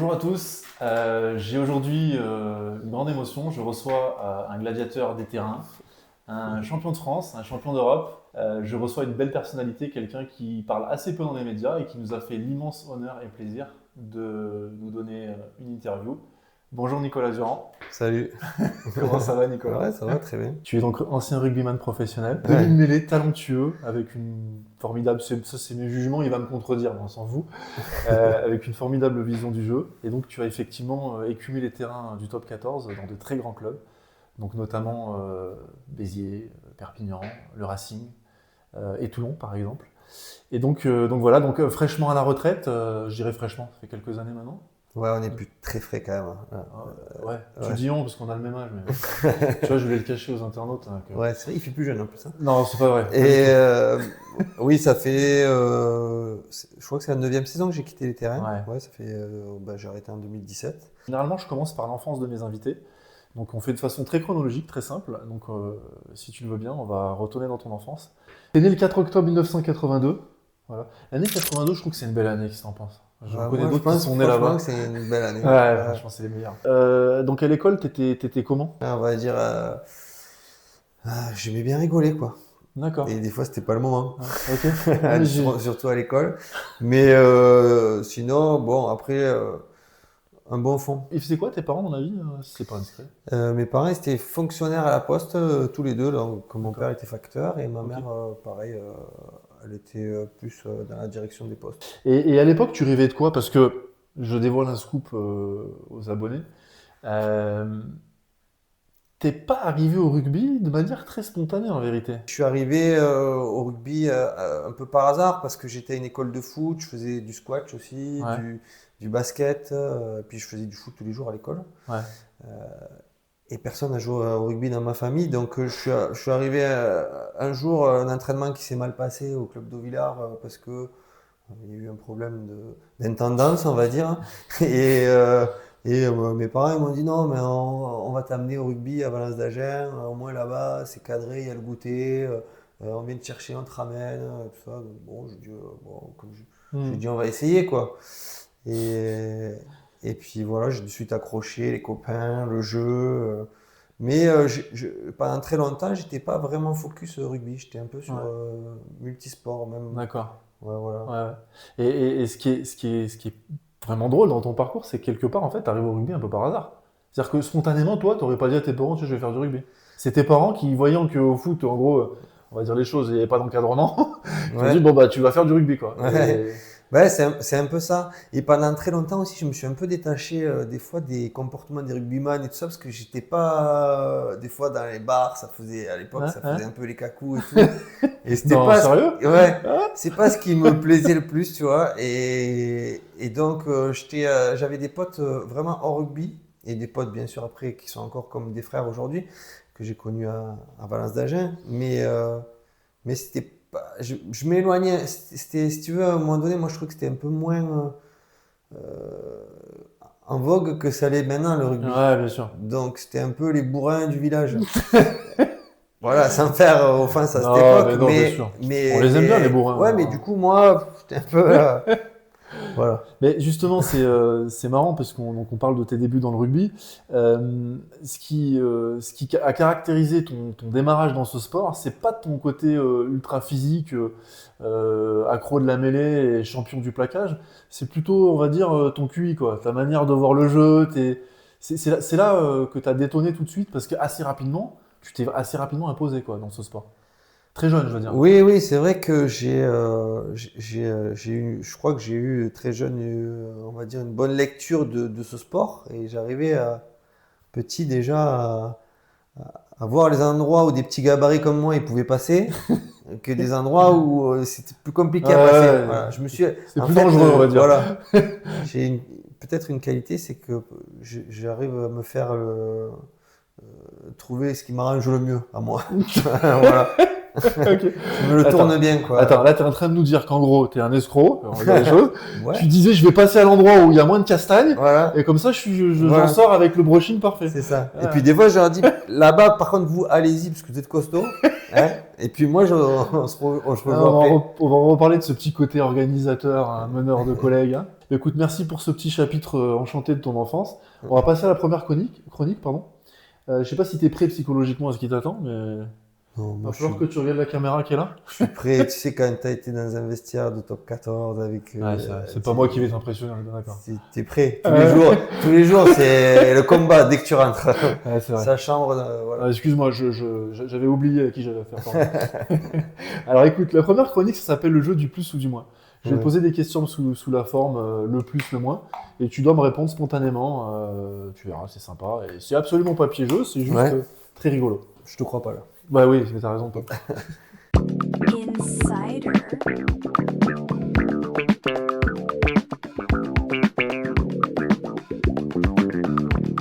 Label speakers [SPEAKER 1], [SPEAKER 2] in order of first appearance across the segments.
[SPEAKER 1] Bonjour à tous, j'ai aujourd'hui une grande émotion. Je reçois un gladiateur des terrains, un champion de France, un champion d'Europe. Je reçois une belle personnalité, quelqu'un qui parle assez peu dans les médias et qui nous a fait l'immense honneur et plaisir de nous donner une interview. Bonjour Nicolas Durand.
[SPEAKER 2] Salut.
[SPEAKER 1] Comment ça va Nicolas?
[SPEAKER 2] Ouais, ça va très bien.
[SPEAKER 1] Tu es donc ancien rugbyman professionnel,
[SPEAKER 2] Ouais.
[SPEAKER 1] demi-mêlée, talentueux, avec une formidable, ça c'est mes jugements, il va me contredire, mais on s'en fout, avec une formidable vision du jeu. Et donc tu as effectivement écumé les terrains du top 14 dans de très grands clubs, donc notamment Béziers, Perpignan, le Racing et Toulon par exemple. Et donc voilà, fraîchement à la retraite, je dirais fraîchement, ça fait quelques années maintenant.
[SPEAKER 2] Ouais, on est plus très frais quand même.
[SPEAKER 1] Ouais, tu
[SPEAKER 2] Ouais.
[SPEAKER 1] dis on parce qu'on a le même âge, mais tu vois, je voulais le cacher aux internautes. Hein,
[SPEAKER 2] Ouais, c'est vrai, il fait plus jeune en plus. Hein.
[SPEAKER 1] Non, c'est pas vrai.
[SPEAKER 2] Et oui, ça fait. Je crois que c'est la 9e saison que j'ai quitté les terrains.
[SPEAKER 1] Ouais.
[SPEAKER 2] Ça fait. J'ai arrêté en 2017.
[SPEAKER 1] Généralement, je commence par l'enfance de mes invités. Donc, on fait de façon très chronologique, très simple. Donc, si tu le veux bien, on va retourner dans ton enfance. T'es né le 4 octobre 1982. Voilà. L'année 82, je trouve que c'est une belle année. Qu'est-ce que t'en penses? J'en connais
[SPEAKER 2] Moi, je
[SPEAKER 1] d'autres qui
[SPEAKER 2] pense
[SPEAKER 1] sont nés là-bas.
[SPEAKER 2] que c'est une belle année.
[SPEAKER 1] Ouais, franchement, c'est les meilleurs. Donc, à l'école, t'étais comment?
[SPEAKER 2] On va dire. J'aimais bien rigoler, quoi.
[SPEAKER 1] D'accord.
[SPEAKER 2] Et des fois, c'était pas le moment.
[SPEAKER 1] Ah, ok.
[SPEAKER 2] Surtout à l'école. Mais sinon, bon, après. Un bon fond.
[SPEAKER 1] Ils faisaient quoi tes parents dans la vie, si c'est pas indiscret?
[SPEAKER 2] Mes parents étaient fonctionnaires à la poste, tous les deux. Donc, mon
[SPEAKER 1] D'accord.
[SPEAKER 2] père était facteur et ma
[SPEAKER 1] Ok.
[SPEAKER 2] mère, pareil, elle était plus dans la direction des postes.
[SPEAKER 1] Et à l'époque, tu rêvais de quoi? Parce que je dévoile un scoop aux abonnés. Euh, T'es pas arrivé au rugby de manière très spontanée en vérité.
[SPEAKER 2] Je suis arrivé au rugby un peu par hasard parce que j'étais à une école de foot, je faisais du squash aussi,
[SPEAKER 1] Ouais.
[SPEAKER 2] du basket, puis je faisais du foot tous les jours à l'école.
[SPEAKER 1] Ouais.
[SPEAKER 2] Et personne n'a joué au rugby dans ma famille, donc je suis arrivé un jour à un entraînement qui s'est mal passé au club d'Auvillard parce que il y a eu un problème d'intendance, on va dire. Mes parents ils m'ont dit non, mais on va t'amener au rugby à Valence d'Agen, au moins là-bas, c'est cadré, il y a le goûter, on vient te chercher, on te ramène, tout ça. Donc, bon, je dis, bon, je dis, on va essayer, quoi. Et puis voilà, j'ai de suite accroché les copains, le jeu. Mais pendant très longtemps, j'étais pas vraiment focus rugby, j'étais un peu sur multisport même.
[SPEAKER 1] D'accord.
[SPEAKER 2] Ouais, voilà.
[SPEAKER 1] Ouais. Et ce qui est vraiment drôle dans ton parcours, c'est que quelque part, en fait, t'arrives au rugby un peu par hasard. C'est-à-dire que spontanément, toi, t'aurais pas dit à tes parents, tu sais, je vais faire du rugby. C'est tes parents qui, voyant qu'au foot, en gros, on va dire les choses, il n'y avait pas d'encadrement, ils t'ont
[SPEAKER 2] Ouais.
[SPEAKER 1] dit, bon, bah, tu vas faire du rugby, quoi.
[SPEAKER 2] Ouais. Ouais, c'est un peu ça. Et pendant très longtemps aussi, je me suis un peu détaché des fois des comportements des rugbyman et tout ça, parce que j'étais pas des fois dans les bars, ça faisait à l'époque, ça faisait un peu les cacous et tout. Et c'était
[SPEAKER 1] Non,
[SPEAKER 2] pas
[SPEAKER 1] sérieux?
[SPEAKER 2] ouais,
[SPEAKER 1] Ah.
[SPEAKER 2] c'est pas ce qui me plaisait le plus, tu vois. Et donc j'avais des potes vraiment hors rugby et des potes bien sûr après qui sont encore comme des frères aujourd'hui que j'ai connus à Valence d'Agen, mais c'était pas, je m'éloignais. C'était, si tu veux, à un moment donné, moi je trouve que c'était un peu moins en vogue que ça l'est maintenant le rugby.
[SPEAKER 1] Ouais, bien sûr.
[SPEAKER 2] Donc c'était un peu les bourrins du village. Voilà, sans faire offense à cette
[SPEAKER 1] Non,
[SPEAKER 2] époque.
[SPEAKER 1] mais non, bien sûr.
[SPEAKER 2] Mais,
[SPEAKER 1] On les aime bien, les bourrins.
[SPEAKER 2] Ouais, mais du coup, moi, j'étais un peu. Voilà.
[SPEAKER 1] Mais justement, c'est marrant parce qu'on parle de tes débuts dans le rugby. Ce qui a caractérisé ton démarrage dans ce sport, c'est pas ton côté ultra physique, accro de la mêlée et champion du plaquage. C'est plutôt, on va dire, ton QI, quoi. Ta manière de voir le jeu. C'est là que tu as détonné tout de suite parce que tu t'es assez rapidement imposé, quoi, dans ce sport. Très jeune, je veux dire.
[SPEAKER 2] Oui, c'est vrai que je crois que j'ai eu très jeune, on va dire, une bonne lecture de ce sport. Et j'arrivais petit déjà à voir les endroits où des petits gabarits comme moi ils pouvaient passer, que des endroits où c'était plus compliqué à passer.
[SPEAKER 1] Ouais,
[SPEAKER 2] Voilà,
[SPEAKER 1] c'est plus dangereux, on va dire.
[SPEAKER 2] Voilà, peut-être une qualité, c'est que j'arrive à me faire trouver ce qui m'arrange le mieux à moi. Voilà.
[SPEAKER 1] Ok.
[SPEAKER 2] Je me le tourne bien, quoi.
[SPEAKER 1] Attends, là, tu es en train de nous dire qu'en gros, tu es un escroc, on va dire les choses.
[SPEAKER 2] Ouais.
[SPEAKER 1] Tu disais, je vais passer à l'endroit où il y a moins de castagnes,
[SPEAKER 2] Voilà,
[SPEAKER 1] et comme ça, j'en
[SPEAKER 2] Voilà.
[SPEAKER 1] sors avec le brushing parfait.
[SPEAKER 2] c'est ça.
[SPEAKER 1] Ah.
[SPEAKER 2] Et puis des fois, je leur dis, là-bas, par contre, vous, allez-y, parce que vous êtes costaud. Hein, et puis moi, on se
[SPEAKER 1] On
[SPEAKER 2] revoit
[SPEAKER 1] va,
[SPEAKER 2] après.
[SPEAKER 1] on va reparler de ce petit côté organisateur, hein, meneur de collègues. Hein. Écoute, merci pour ce petit chapitre enchanté de ton enfance. On va passer à la première chronique pardon. Je sais pas si tu es prêt psychologiquement à ce qui t'attend, mais
[SPEAKER 2] Non,
[SPEAKER 1] il
[SPEAKER 2] moi,
[SPEAKER 1] va falloir que tu regardes la caméra qui est là.
[SPEAKER 2] je suis prêt. Tu sais, quand tu as été dans un vestiaire de top 14 avec.
[SPEAKER 1] Ouais, c'est pas moi qui vais t'impressionner, on est bien d'accord.
[SPEAKER 2] Tu es prêt. Tous les jours, c'est le combat dès que tu rentres.
[SPEAKER 1] Ouais, c'est vrai.
[SPEAKER 2] Sa chambre, voilà.
[SPEAKER 1] Excuse-moi, j'avais oublié à qui j'avais affaire. Pardon. Alors écoute, la première chronique, ça s'appelle le jeu du plus ou du moins. Je vais te poser des questions sous la forme le plus, le moins, et tu dois me répondre spontanément. Tu verras, c'est sympa. Et c'est absolument pas piégeux, c'est juste très rigolo.
[SPEAKER 2] Je te crois pas là.
[SPEAKER 1] Bah oui, mais t'as raison, toi.
[SPEAKER 3] Insider.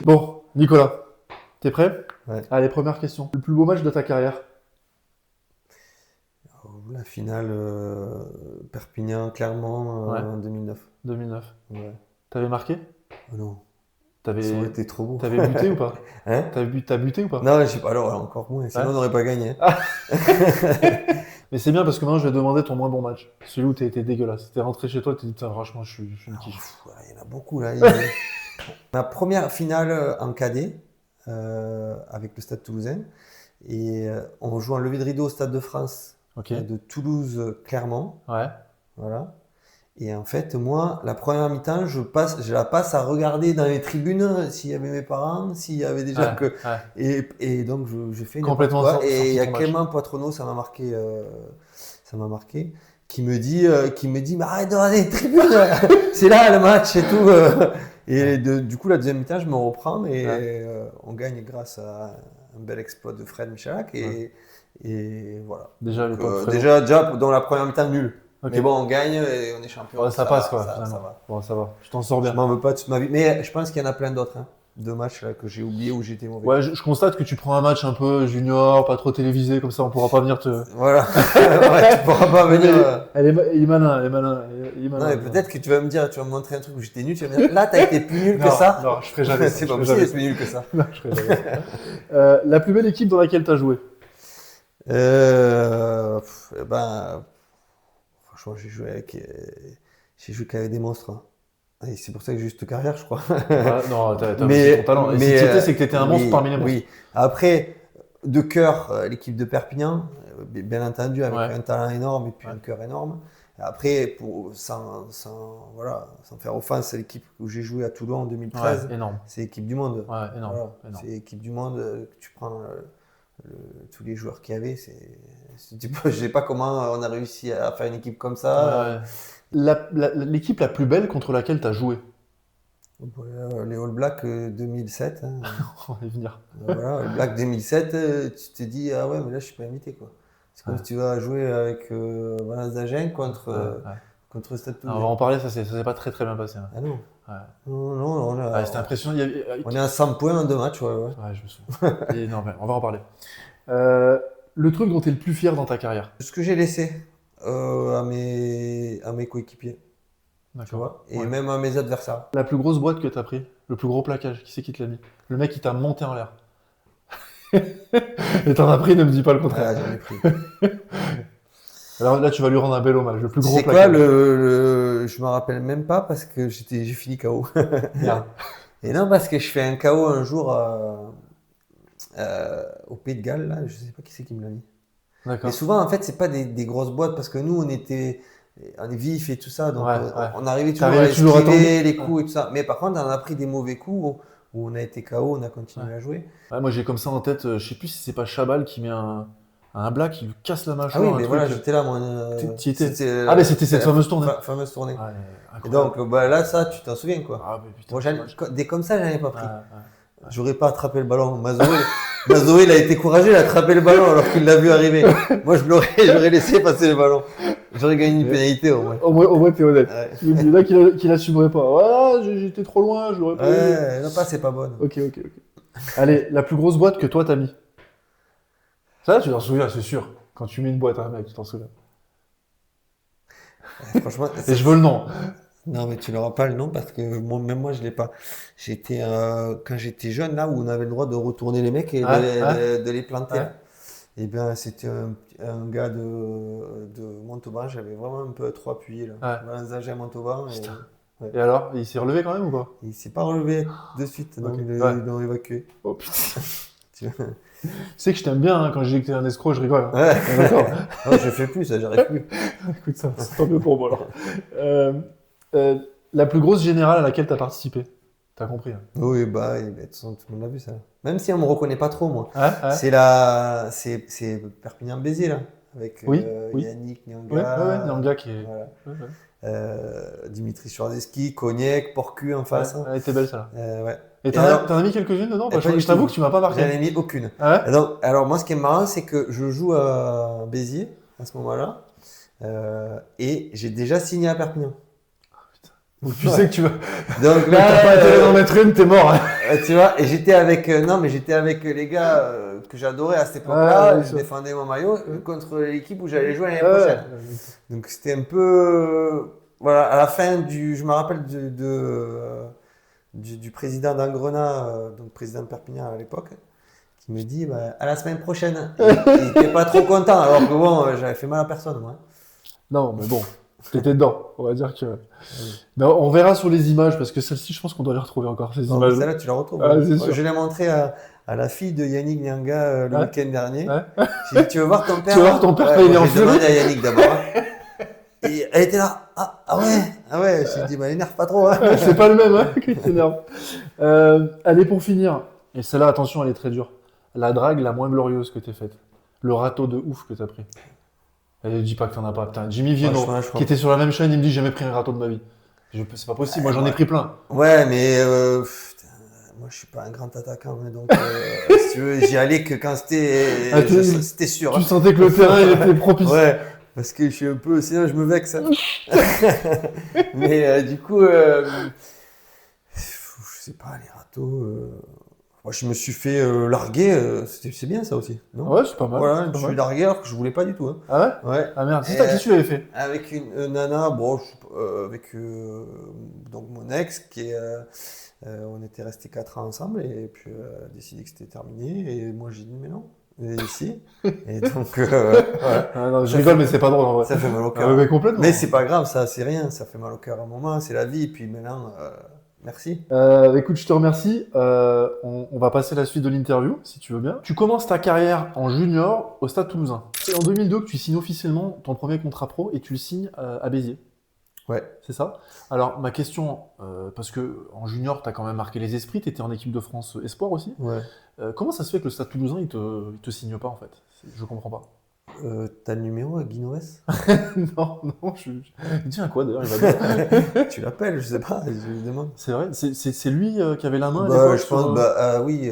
[SPEAKER 1] Bon, Nicolas, t'es prêt?
[SPEAKER 2] Ouais.
[SPEAKER 1] Allez, première question. Le plus beau match de ta carrière?
[SPEAKER 2] La finale Perpignan-Clermont en 2009.
[SPEAKER 1] 2009.
[SPEAKER 2] Ouais.
[SPEAKER 1] T'avais marqué?
[SPEAKER 2] Oh non,
[SPEAKER 1] T'avais
[SPEAKER 2] ça aurait été trop beau.
[SPEAKER 1] t'avais buté ou pas?
[SPEAKER 2] Hein?
[SPEAKER 1] T'as buté ou pas?
[SPEAKER 2] Non, je sais pas, alors encore moins, sinon on n'aurait pas gagné.
[SPEAKER 1] Mais c'est bien parce que maintenant je vais demander ton moins bon match. Celui où t'as été dégueulasse. T'es rentré chez toi, t'es dit putain, franchement, je suis une quiche.
[SPEAKER 2] Il y en a beaucoup là. Ma première finale en cadet avec le Stade Toulousain. Et on joue en levée de rideau au Stade de France
[SPEAKER 1] Ok.
[SPEAKER 2] de Toulouse-Clermont.
[SPEAKER 1] Ouais.
[SPEAKER 2] Voilà. Et en fait, moi, la première mi-temps, je la passe à regarder dans les tribunes s'il y avait mes parents, s'il y avait déjà que.
[SPEAKER 1] Ouais.
[SPEAKER 2] Et donc, je fais
[SPEAKER 1] Complètement
[SPEAKER 2] n'importe quoi.
[SPEAKER 1] sorti
[SPEAKER 2] Et il y a
[SPEAKER 1] ton match.
[SPEAKER 2] Clément Poitrenaud, ça m'a marqué, qui me dit, mais arrête de regarder les tribunes, c'est là le match et tout. Et du coup, la deuxième mi-temps, je me reprends et on gagne grâce à un bel exploit de Fred Michalak. Et voilà.
[SPEAKER 1] Déjà, à l'époque, Fredo.
[SPEAKER 2] Déjà, dans la première mi-temps, nul.
[SPEAKER 1] Ok.
[SPEAKER 2] Mais bon, on gagne et on est champion.
[SPEAKER 1] Ouais, ça passe quoi.
[SPEAKER 2] Ça
[SPEAKER 1] finalement.
[SPEAKER 2] va.
[SPEAKER 1] Bon, ça va. Je t'en sors
[SPEAKER 2] Je
[SPEAKER 1] bien.
[SPEAKER 2] m'en veux pas toute ma vie. Mais je pense qu'il y en a plein d'autres. Hein. De matchs là, que j'ai oubliés où j'étais mauvais.
[SPEAKER 1] Ouais, je constate que tu prends un match un peu junior, pas trop télévisé, comme ça on pourra pas venir te.
[SPEAKER 2] Voilà. Ouais, tu pourras pas venir.
[SPEAKER 1] Il est malin, il est malin.
[SPEAKER 2] Non, mais peut-être que tu vas me dire, tu vas me montrer un truc où j'étais nul, tu vas me dire, là, t'as été plus nul que ça.
[SPEAKER 1] Non, je ferai jamais ça.
[SPEAKER 2] C'est
[SPEAKER 1] je
[SPEAKER 2] pas
[SPEAKER 1] ferai
[SPEAKER 2] possible
[SPEAKER 1] jamais
[SPEAKER 2] d'être plus nul que ça.
[SPEAKER 1] ça. Non, je ferai jamais ça. La plus belle équipe dans laquelle tu as joué?
[SPEAKER 2] Franchement, j'ai joué qu'avec des monstres. Hein. Et c'est pour ça que j'ai juste carrière, je crois.
[SPEAKER 1] Non, t'as
[SPEAKER 2] Mais-
[SPEAKER 1] aussi ton talent. Et
[SPEAKER 2] mais,
[SPEAKER 1] si tu étais, c'est que t'étais un monstre
[SPEAKER 2] oui,
[SPEAKER 1] parmi les monstres.
[SPEAKER 2] Oui. Après, de cœur, l'équipe de Perpignan, bien entendu, avec un talent énorme et puis un cœur énorme. Après, sans faire offense à l'équipe où j'ai joué à Toulon en 2013,
[SPEAKER 1] Ouais, énorme.
[SPEAKER 2] c'est l'équipe du monde.
[SPEAKER 1] Ouais, énorme.
[SPEAKER 2] Voilà.
[SPEAKER 1] énorme.
[SPEAKER 2] C'est l'équipe du monde que tu prends tous les joueurs qu'il y avait. Je sais pas comment on a réussi à faire une équipe comme ça.
[SPEAKER 1] Ouais. L'équipe la plus belle contre laquelle tu as joué?
[SPEAKER 2] Les All Blacks 2007. Hein.
[SPEAKER 1] On va y venir.
[SPEAKER 2] Voilà, All Blacks 2007, tu te dis, ah ouais, mais là je suis pas invité quoi. C'est comme si tu vas jouer avec Valence d'Agen contre Stade
[SPEAKER 1] On va
[SPEAKER 2] Toulousain.
[SPEAKER 1] en parler, ça s'est pas très bien passé. Hein.
[SPEAKER 2] Ah non.
[SPEAKER 1] Ouais.
[SPEAKER 2] Non,
[SPEAKER 1] C'était impressionnant.
[SPEAKER 2] on est à 100 points en 2 matchs. Ouais.
[SPEAKER 1] Ouais, je me souviens. Et non, mais on va en parler. Le truc dont tu es le plus fier dans ta carrière?
[SPEAKER 2] Ce que j'ai laissé à mes coéquipiers, tu
[SPEAKER 1] D'accord.
[SPEAKER 2] vois, et
[SPEAKER 1] Ouais.
[SPEAKER 2] même à mes adversaires.
[SPEAKER 1] La plus grosse boîte que tu as pris? Le plus gros plaquage? Qui c'est qui te l'a mis? Le mec qui t'a monté en l'air. Et t'en as pris, ne me dis pas le contraire.
[SPEAKER 2] Voilà, j'en ai pris.
[SPEAKER 1] Alors là, tu vas lui rendre un bel hommage. Le plus gros
[SPEAKER 2] C'est quoi
[SPEAKER 1] plaquage.
[SPEAKER 2] je me rappelle même pas parce que j'ai fini KO.
[SPEAKER 1] Merde.
[SPEAKER 2] Et non, parce que je fais un KO un jour au Pays de Galles, là, je sais pas qui c'est qui me l'a mis.
[SPEAKER 1] D'accord.
[SPEAKER 2] Mais souvent, en fait, c'est pas des grosses boîtes parce que nous, on est vifs et tout ça, donc
[SPEAKER 1] Ouais.
[SPEAKER 2] on arrivait toujours
[SPEAKER 1] T'arrivais
[SPEAKER 2] à
[SPEAKER 1] toujours à
[SPEAKER 2] esquiver
[SPEAKER 1] tomber.
[SPEAKER 2] les coups et tout ça. Mais par contre, on a pris des mauvais coups où on a été KO, on a continué à jouer.
[SPEAKER 1] Ouais, moi, j'ai comme ça en tête, je sais plus si c'est pas Chabal qui met un black, qui lui casse la
[SPEAKER 2] Ah
[SPEAKER 1] mâchoire.
[SPEAKER 2] oui,
[SPEAKER 1] un
[SPEAKER 2] mais
[SPEAKER 1] truc.
[SPEAKER 2] voilà, j'étais là, moi.
[SPEAKER 1] Tu y étais.
[SPEAKER 2] C'était,
[SPEAKER 1] Ah, mais c'était cette
[SPEAKER 2] la
[SPEAKER 1] fameuse tournée.
[SPEAKER 2] fameuse tournée.
[SPEAKER 1] Ouais,
[SPEAKER 2] Et
[SPEAKER 1] incroyable.
[SPEAKER 2] donc, là, ça, tu t'en souviens, quoi.
[SPEAKER 1] Ah, mais putain.
[SPEAKER 2] Moi, des comme ça, j'en ai pas pris.
[SPEAKER 1] Ouais.
[SPEAKER 2] J'aurais pas attrapé le ballon. Mazoé, il a été courageux, il a attrapé le ballon alors qu'il l'a vu arriver. Moi, j'aurais laissé passer le ballon. J'aurais gagné une pénalité au moins.
[SPEAKER 1] Au moins, t'es honnête.
[SPEAKER 2] Ouais.
[SPEAKER 1] Il y en a qui l'assumerait pas. Voilà, j'étais trop loin, je l'aurais pas eu.
[SPEAKER 2] Ouais, non, pas, c'est pas bonne.
[SPEAKER 1] Ok. Allez, la plus grosse boîte que toi t'as mis. Ça, tu t'en souviens, c'est sûr. Quand tu mets une boîte à un mec, tu t'en souviens.
[SPEAKER 2] Franchement,
[SPEAKER 1] Et je veux le nom.
[SPEAKER 2] non, mais tu n'auras pas le nom parce que même moi, je l'ai pas. Quand j'étais jeune, là où on avait le droit de retourner les mecs et de les planter.
[SPEAKER 1] Ouais.
[SPEAKER 2] Et bien, c'était un gars de Montauban. J'avais vraiment un peu trop appuyé là.
[SPEAKER 1] Ouais.
[SPEAKER 2] Valence-Agé à Montauban.
[SPEAKER 1] Putain.
[SPEAKER 2] Ouais.
[SPEAKER 1] Et alors, il s'est relevé quand même ou pas?
[SPEAKER 2] Il s'est pas relevé de suite, donc
[SPEAKER 1] Ok.
[SPEAKER 2] ils
[SPEAKER 1] Ouais.
[SPEAKER 2] l'ont évacué.
[SPEAKER 1] Oh putain.
[SPEAKER 2] Tu vois.
[SPEAKER 1] Tu sais que je t'aime bien, hein, quand je dis que t'es un escroc, je rigole. Hein.
[SPEAKER 2] Ouais.
[SPEAKER 1] D'accord.
[SPEAKER 2] Non, je fais plus, ça, j'arrive plus.
[SPEAKER 1] Écoute, ça, c'est tant mieux pour moi alors. Euh, la plus grosse générale à laquelle t'as participé? T'as compris, hein.
[SPEAKER 2] Oui, bah, de toute façon, tout le monde l'a vu ça. Même si on me reconnaît pas trop, moi.
[SPEAKER 1] Ouais.
[SPEAKER 2] C'est Perpignan-Béziers, là. Avec
[SPEAKER 1] Oui.
[SPEAKER 2] Yannick
[SPEAKER 1] Ouais,
[SPEAKER 2] Nyanga.
[SPEAKER 1] Nyanga qui est.
[SPEAKER 2] Voilà.
[SPEAKER 1] Ouais.
[SPEAKER 2] Dimitri Chouardeski, Cognac, Porcu en face.
[SPEAKER 1] Ouais, elle était belle ça.
[SPEAKER 2] Ouais.
[SPEAKER 1] Et
[SPEAKER 2] Et
[SPEAKER 1] t'en
[SPEAKER 2] alors-
[SPEAKER 1] as mis quelques-unes dedans?
[SPEAKER 2] pas
[SPEAKER 1] Je
[SPEAKER 2] du
[SPEAKER 1] t'avoue
[SPEAKER 2] tout.
[SPEAKER 1] que tu m'as pas
[SPEAKER 2] J'en
[SPEAKER 1] marqué.
[SPEAKER 2] ai mis aucune.
[SPEAKER 1] Ah ouais?
[SPEAKER 2] Alors, moi, ce qui est marrant, c'est que je joue à Béziers à ce moment-là. Et j'ai déjà signé à Perpignan.
[SPEAKER 1] Donc tu sais que tu vas.
[SPEAKER 2] Donc
[SPEAKER 1] Là, t'as pas intérêt d'en mettre une, t'es mort. Hein.
[SPEAKER 2] tu vois, et j'étais avec, non, mais j'étais avec les gars que j'adorais à cette époque-là.
[SPEAKER 1] Ah, bien
[SPEAKER 2] Je
[SPEAKER 1] sûr.
[SPEAKER 2] défendais mon maillot contre l'équipe où j'allais jouer l'année
[SPEAKER 1] Ouais.
[SPEAKER 2] prochaine. Donc c'était un peu, voilà, à la fin je me rappelle du président d'Angrena, donc président de Perpignan à l'époque, qui me dit, bah, à la semaine prochaine. Et il était pas trop content, alors que bon, j'avais fait mal à personne, moi.
[SPEAKER 1] Non, mais bon, t'étais dedans. On va dire que. Mais on verra sur les images parce que celle-ci, je pense qu'on doit les retrouver encore ces
[SPEAKER 2] Non,
[SPEAKER 1] images.
[SPEAKER 2] celle-là, tu la retrouves.
[SPEAKER 1] Ah,
[SPEAKER 2] hein.
[SPEAKER 1] c'est sûr.
[SPEAKER 2] Je l'ai montré à la fille de Yannick Nyanga le
[SPEAKER 1] Ouais.
[SPEAKER 2] week-end dernier.
[SPEAKER 1] Ouais.
[SPEAKER 2] J'ai dit, tu veux voir ton père?
[SPEAKER 1] Tu veux voir ton père quand il est en
[SPEAKER 2] J'ai
[SPEAKER 1] furie?
[SPEAKER 2] demandé à Yannick d'abord. Hein. Et elle était là. Ah ouais. J'ai dit, bah, énerve pas trop. Hein.
[SPEAKER 1] C'est pas le même, hein, qui t'énerve. Allez, pour finir, et celle-là, attention, elle est très dure. La drague la moins glorieuse que t'aies faite. Le râteau de ouf que t'as pris. Et dis pas que t'en as pas. Putain, Jimmy Vienno,
[SPEAKER 2] Franchement.
[SPEAKER 1] qui était sur la même chaîne, il me dit j'ai jamais pris un râteau de ma vie. C'est pas possible, moi j'en ai pris plein.
[SPEAKER 2] Ouais, mais putain, moi je suis pas un grand attaquant, mais donc si tu veux, j'y allais que quand c'était
[SPEAKER 1] Ah,
[SPEAKER 2] c'était sûr.
[SPEAKER 1] Tu sentais que le terrain il était propice.
[SPEAKER 2] Ouais, parce que je suis un peu, sinon je me vexe. Hein. Mais du coup, je sais pas, les râteaux. Moi, je me suis fait larguer, c'est bien ça aussi, non?
[SPEAKER 1] Ouais, c'est pas mal.
[SPEAKER 2] Voilà,
[SPEAKER 1] c'est
[SPEAKER 2] je
[SPEAKER 1] pas
[SPEAKER 2] suis
[SPEAKER 1] mal.
[SPEAKER 2] largué alors que je voulais pas du tout. Hein.
[SPEAKER 1] Ah ouais?
[SPEAKER 2] Ouais.
[SPEAKER 1] Ah merde, c'est ça, qu'est-ce que tu l'avais fait?
[SPEAKER 2] Avec une nana, bon, avec donc mon ex, on était restés 4 ans ensemble et puis elle a décidé que c'était terminé et moi j'ai dit mais non, et si. Et donc, voilà.
[SPEAKER 1] Ah non, je
[SPEAKER 2] Ça
[SPEAKER 1] rigole,
[SPEAKER 2] fait-
[SPEAKER 1] mais c'est pas drôle en vrai.
[SPEAKER 2] Ça fait mal au
[SPEAKER 1] Ah
[SPEAKER 2] cœur.
[SPEAKER 1] ouais, mais complètement.
[SPEAKER 2] Mais c'est pas grave, ça, c'est rien, ça fait mal au cœur un moment, c'est la vie, et puis maintenant, merci.
[SPEAKER 1] Écoute, je te remercie. On va passer à la suite de l'interview, si tu veux bien. Tu commences ta carrière en junior au Stade Toulousain. C'est en 2002 que tu signes officiellement ton premier contrat pro et tu le signes à Béziers.
[SPEAKER 2] Ouais.
[SPEAKER 1] C'est ça? Alors, ma question, parce que en junior, tu as quand même marqué les esprits, tu étais en équipe de France Espoir aussi.
[SPEAKER 2] Ouais.
[SPEAKER 1] Comment ça se fait que le Stade Toulousain, il te signe pas en fait? Je comprends pas.
[SPEAKER 2] T'as le numéro à Guinoès?
[SPEAKER 1] Non, il dit à quoi d'ailleurs? Il va dire.
[SPEAKER 2] Tu l'appelles, je sais pas, je lui demande.
[SPEAKER 1] C'est vrai? C'est lui qui avait la main à
[SPEAKER 2] Bah,
[SPEAKER 1] l'époque
[SPEAKER 2] je
[SPEAKER 1] sur,
[SPEAKER 2] pense, oui.